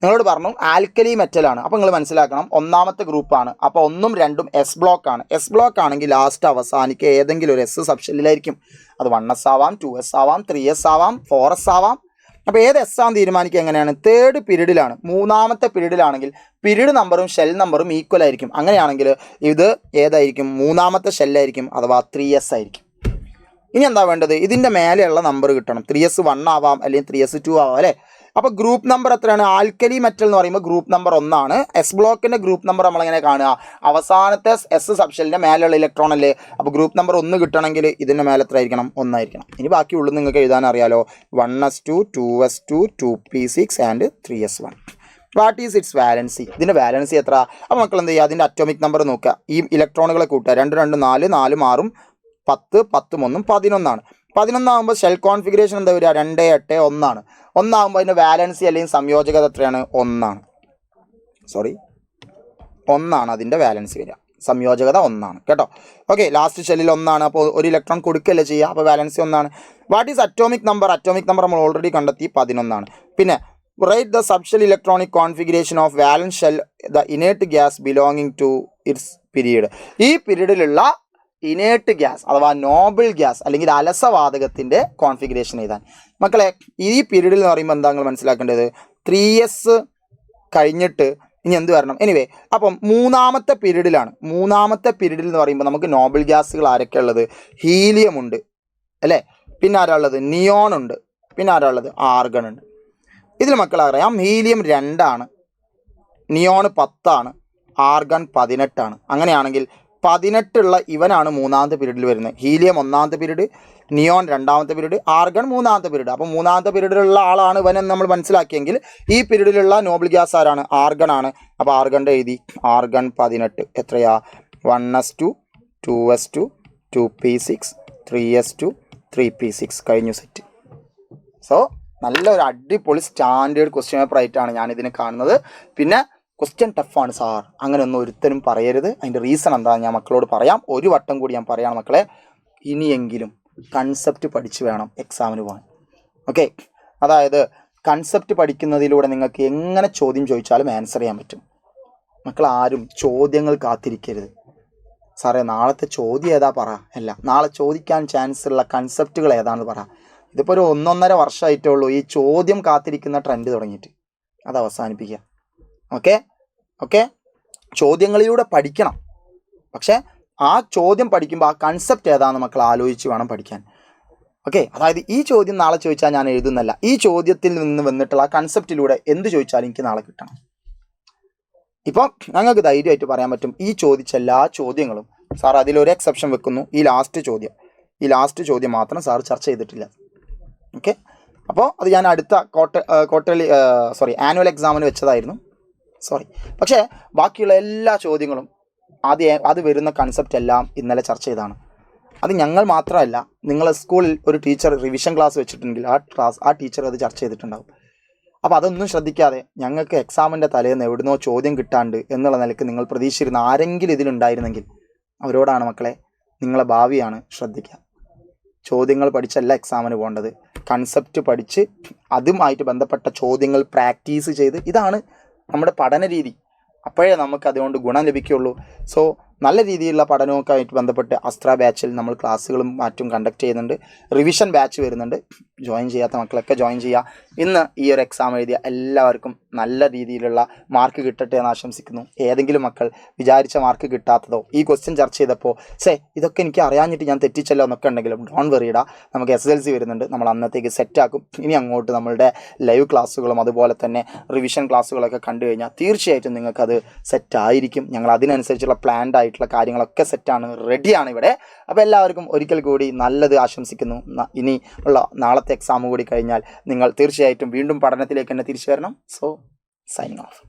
നിങ്ങളോട് പറഞ്ഞു ആൽക്കലി മെറ്റലാണ്. അപ്പോൾ നിങ്ങൾ മനസ്സിലാക്കണം 1ാമത്തെ ഗ്രൂപ്പാണ്. അപ്പോൾ 1ഉം 2ഉം എസ് ബ്ലോക്ക് ആണ്. എസ് ബ്ലോക്ക് ആണെങ്കിൽ ലാസ്റ്റ് അവസാനിക്കുക ഏതെങ്കിലും ഒരു എസ് സബ്ഷെല്ലിലായിരിക്കും. അത് 1s ആവാം, 2s ആവാം, 3s ആവാം, 4s ആവാം. അപ്പോൾ ഏത് എസ് ആണെന്ന് തീരുമാനിക്കുക എങ്ങനെയാണ്? 3rd പീരീഡിലാണ്. 3ാമത്തെ പീരീഡിലാണെങ്കിൽ പീരീഡ് നമ്പറും ഷെൽ നമ്പറും ഈക്വൽ ആയിരിക്കും. അങ്ങനെയാണെങ്കിൽ ഇത് ഏതായിരിക്കും? 3ാമത്തെ ഷെല്ലായിരിക്കും, അഥവാ 3s ആയിരിക്കും. ഇനി എന്താ വേണ്ടത്? ഇതിൻ്റെ മേലെയുള്ള നമ്പർ കിട്ടണം. 3s1 ആവാം, അല്ലെങ്കിൽ 3s2 ആവാം അല്ലേ? അപ്പോൾ ഗ്രൂപ്പ് നമ്പർ എത്രയാണ്? ആൽക്കലി മെറ്റൽ എന്ന് പറയുമ്പോൾ ഗ്രൂപ്പ് നമ്പർ 1 ആണ്. എസ് ബ്ലോക്കിൻ്റെ ഗ്രൂപ്പ് നമ്പർ നമ്മളെങ്ങനെ കാണുക? അവസാനത്തെ എസ് സബ്ഷെല്ലിൻ്റെ മേലെയുള്ള ഇലക്ട്രോൺ അല്ലേ? അപ്പോൾ ഗ്രൂപ്പ് നമ്പർ 1 കിട്ടണമെങ്കിൽ ഇതിൻ്റെ മേലെ എത്ര ആയിരിക്കണം? 1 ആയിരിക്കണം. ഇനി ബാക്കിയുള്ളത് നിങ്ങൾക്ക് എഴുതാൻ അറിയാലോ. 1s2 2s2 2p6 and 3s1. What is it's valency? ഇതിൻ്റെ വാലൻസി എത്ര? അപ്പോൾ മക്കൾ എന്ത് ചെയ്യുക? അതിൻ്റെ അറ്റോമിക് നമ്പർ നോക്കുക. ഈ ഇലക്ട്രോണുകളെ കൂട്ടുക. 2 2 4 4 6 10 10 3 11 ആണ്. 11 ആകുമ്പോൾ ഷെൽ കോൺഫിഗറേഷൻ എന്താ വരിക? 2 8 1 ആണ്. 1 ആകുമ്പോൾ അതിൻ്റെ വാലൻസി അല്ലെങ്കിൽ സംയോജകത എത്രയാണ്? 1 ആണ്. സോറി, 1 ആണ് അതിൻ്റെ വാലൻസി വരിക. സംയോജകത 1 ആണ് കേട്ടോ. ഓക്കെ, ലാസ്റ്റ് ഷെല്ലിൽ 1 ആണ്. അപ്പോൾ ഒരു ഇലക്ട്രോൺ കൊടുക്കല്ലേ ചെയ്യുക, അപ്പോൾ വാലൻസി 1 ആണ്. What is atomic number? Atomic number നമ്മൾ ഓൾറെഡി കണ്ടെത്തി, 11 ആണ്. പിന്നെ write the subshell electronic configuration of valence shell the inert gas belonging to its period. ഈ പീരീഡിലുള്ള ഇനേർട്ട് ഗ്യാസ് അഥവാ നോബിൾ ഗ്യാസ് അല്ലെങ്കിൽ അലസവാതകത്തിൻ്റെ കോൺഫിഗറേഷൻ എഴുതാൻ. മക്കളെ, ഈ പീരീഡിൽ എന്ന് പറയുമ്പോൾ എന്താ നിങ്ങൾ മനസ്സിലാക്കേണ്ടത്? 3s കഴിഞ്ഞിട്ട് ഇനി എന്ത് വരണം? എനിവേ, അപ്പം മൂന്നാമത്തെ പീരീഡിലാണ്. മൂന്നാമത്തെ പീരീഡിൽ എന്ന് പറയുമ്പോൾ നമുക്ക് നോബിൾ ഗ്യാസുകൾ ആരൊക്കെ ഉള്ളത്? ഹീലിയം ഉണ്ട് അല്ലേ, പിന്നെ ആരാ ഉള്ളത്? നിയോൺ ഉണ്ട്, പിന്നെ ആരാ ഉള്ളത്? ആർഗൺ ഉണ്ട്. ഇതിൽ മക്കളറിയാം ഹീലിയം 2 ആണ്, നിയോൺ 10 ആണ്, ആർഗൺ 18 ആണ്. അങ്ങനെയാണെങ്കിൽ 18 ഇവനാണ് മൂന്നാമത്തെ പീരീഡിൽ വരുന്നത്. ഹീലിയം 1ാമത്തെ പീരീഡ്, നിയോൺ 2ാമത്തെ പീരീഡ്, ആർഗൺ 3ാമത്തെ പീരീഡ്. അപ്പോൾ 3ാമത്തെ പീരീഡിലുള്ള ആളാണ് ഇവനെന്ന് നമ്മൾ മനസ്സിലാക്കിയെങ്കിൽ ഈ പീരീഡിലുള്ള നോബിൾ ഗ്യാസ് ആരാണ്? ആർഗൺ ആണ്. അപ്പോൾ ആർഗണിൻ്റെ എഴുതി, ആർഗൺ 18 എത്രയാ? 1s2 2s2 2p6 3s2 3p6 കഴിഞ്ഞു സെറ്റ്. സോ നല്ലൊരു അടിപൊളി സ്റ്റാൻഡേർഡ് ക്വസ്റ്റ്യൻ പേപ്പർ ആയിട്ടാണ് ഞാനിതിനെ കാണുന്നത്. പിന്നെ ക്വസ്റ്റ്യൻ ടഫാണ് സാർ, അങ്ങനെയൊന്നും ഒരുത്തരും പറയരുത്. അതിൻ്റെ റീസൺ എന്താണെന്ന് ഞാൻ മക്കളോട് പറയാം. ഒരു വട്ടം കൂടി ഞാൻ പറയാം മക്കളെ, ഇനിയെങ്കിലും കൺസെപ്റ്റ് പഠിച്ച് വേണം എക്സാമിന് പോകാൻ. ഓക്കെ, അതായത് കൺസെപ്റ്റ് പഠിക്കുന്നതിലൂടെ നിങ്ങൾക്ക് എങ്ങനെ ചോദ്യം ചോദിച്ചാലും ആൻസർ ചെയ്യാൻ പറ്റും. മക്കൾ ആരും ചോദ്യങ്ങൾ കാത്തിരിക്കരുത്. സാറേ നാളത്തെ ചോദ്യം ഏതാ പറ, അല്ല നാളെ ചോദിക്കാൻ ചാൻസ് ഉള്ള കൺസെപ്റ്റുകൾ ഏതാണെന്ന് പറ. ഇതിപ്പോൾ ഒരു 1-1.5 വർഷമായിട്ടേ ഉള്ളൂ ഈ ചോദ്യം കാത്തിരിക്കുന്ന ട്രെൻഡ് തുടങ്ങിയിട്ട്. അത് അവസാനിപ്പിക്കുക. ഓക്കെ ഓക്കെ, ചോദ്യങ്ങളിലൂടെ പഠിക്കണം. പക്ഷേ ആ ചോദ്യം പഠിക്കുമ്പോൾ ആ കൺസെപ്റ്റ് ഏതാണെന്ന് മക്കൾ ആലോചിച്ച് വേണം പഠിക്കാൻ. ഓക്കെ, അതായത് ഈ ചോദ്യം നാളെ ചോദിച്ചാൽ ഞാൻ എഴുതുന്നല്ല, ഈ ചോദ്യത്തിൽ നിന്ന് വന്നിട്ടുള്ള കൺസെപ്റ്റിലൂടെ എന്ത് ചോദിച്ചാലും എനിക്ക് നാളെ കിട്ടണം. ഇപ്പം ഞങ്ങൾക്ക് ധൈര്യമായിട്ട് പറയാൻ പറ്റും, ഈ ചോദിച്ച എല്ലാ ചോദ്യങ്ങളും സാർ അതിലൊരു എക്സെപ്ഷൻ വെക്കുന്നു, ഈ ലാസ്റ്റ് ചോദ്യം മാത്രം സാർ ചർച്ച ചെയ്തിട്ടില്ല. ഓക്കെ, അപ്പോൾ അത് ഞാൻ അടുത്ത ആനുവൽ എക്സാമിന് വെച്ചതായിരുന്നു. പക്ഷേ ബാക്കിയുള്ള എല്ലാ ചോദ്യങ്ങളും അത് വരുന്ന കൺസെപ്റ്റ് എല്ലാം ഇന്നലെ ചർച്ച ചെയ്താണ്. അത് ഞങ്ങൾ മാത്രമല്ല, നിങ്ങളെ സ്കൂളിൽ ഒരു ടീച്ചർ റിവിഷൻ ക്ലാസ് വെച്ചിട്ടുണ്ടെങ്കിൽ ആ ടീച്ചർ അത് ചർച്ച ചെയ്തിട്ടുണ്ടാകും. അപ്പോൾ അതൊന്നും ശ്രദ്ധിക്കാതെ ഞങ്ങൾക്ക് എക്സാമിൻ്റെ തലേന്ന് എവിടുന്നോ ചോദ്യം കിട്ടാണ്ട് എന്നുള്ള നിലയ്ക്ക് നിങ്ങൾ പ്രതീക്ഷിച്ചിരുന്ന ആരെങ്കിലും ഇതിലുണ്ടായിരുന്നെങ്കിൽ അവരോടാണ് മക്കളെ, നിങ്ങളെ ഭാവിയാണ് ശ്രദ്ധിക്കുക. ചോദ്യങ്ങൾ പഠിച്ചല്ല എക്സാമിന് പോകേണ്ടത്, കൺസെപ്റ്റ് പഠിച്ച് അതുമായിട്ട് ബന്ധപ്പെട്ട ചോദ്യങ്ങൾ പ്രാക്ടീസ് ചെയ്ത്, ഇതാണ് നമ്മുടെ പഠന രീതി. അപ്പോഴേ നമുക്ക് അതുകൊണ്ട് ഗുണം ലഭിക്കുകയുള്ളൂ. സോ നല്ല രീതിയിലുള്ള പഠനമൊക്കെ ആയിട്ട് ബന്ധപ്പെട്ട് അസ്ത്ര ബാച്ചിൽ നമ്മൾ ക്ലാസ്സുകളും മറ്റും കണ്ടക്ട് ചെയ്യുന്നുണ്ട്. റിവിഷൻ ബാച്ച് വരുന്നുണ്ട്. ജോയിൻ ചെയ്യാത്ത മക്കളൊക്കെ ജോയിൻ ചെയ്യുക. ഇന്ന് ഈ ഒരു എക്സാം എഴുതിയ എല്ലാവർക്കും നല്ല രീതിയിലുള്ള മാർക്ക് കിട്ടട്ടെ എന്ന് ആശംസിക്കുന്നു. ഏതെങ്കിലും മക്കൾ വിചാരിച്ച മാർക്ക് കിട്ടാത്തതോ ഈ ക്വസ്റ്റ്യൻ ചർച്ച ചെയ്തപ്പോൾ ഇതൊക്കെ എനിക്ക് അറിയാഞ്ഞിട്ട് ഞാൻ തെറ്റിച്ചല്ലോ എന്നൊക്കെ ഉണ്ടെങ്കിലും ഡോൺ വെറിയിടാ, നമുക്ക് SSLC വരുന്നുണ്ട്, നമ്മൾ അന്നത്തേക്ക് സെറ്റാക്കും. ഇനി അങ്ങോട്ട് നമ്മളുടെ ലൈവ് ക്ലാസ്സുകളും അതുപോലെ തന്നെ റിവിഷൻ ക്ലാസ്സുകളൊക്കെ കണ്ടു കഴിഞ്ഞാൽ തീർച്ചയായിട്ടും നിങ്ങൾക്കത് സെറ്റായിരിക്കും. ഞങ്ങൾ അതിനനുസരിച്ചുള്ള പ്ലാൻഡ് ആയിട്ടുള്ള കാര്യങ്ങളൊക്കെ സെറ്റാണ്, റെഡിയാണ് ഇവിടെ. അപ്പോൾ എല്ലാവർക്കും ഒരിക്കൽ കൂടി നല്ലത് ആശംസിക്കുന്നു. ഇനി ഉള്ള നാളത്തെ എക്സാം കൂടി കഴിഞ്ഞാൽ നിങ്ങൾ തീർച്ചയായിട്ടും വീണ്ടും പഠനത്തിലേക്ക് തന്നെ തിരിച്ചു വരണം. So signing off.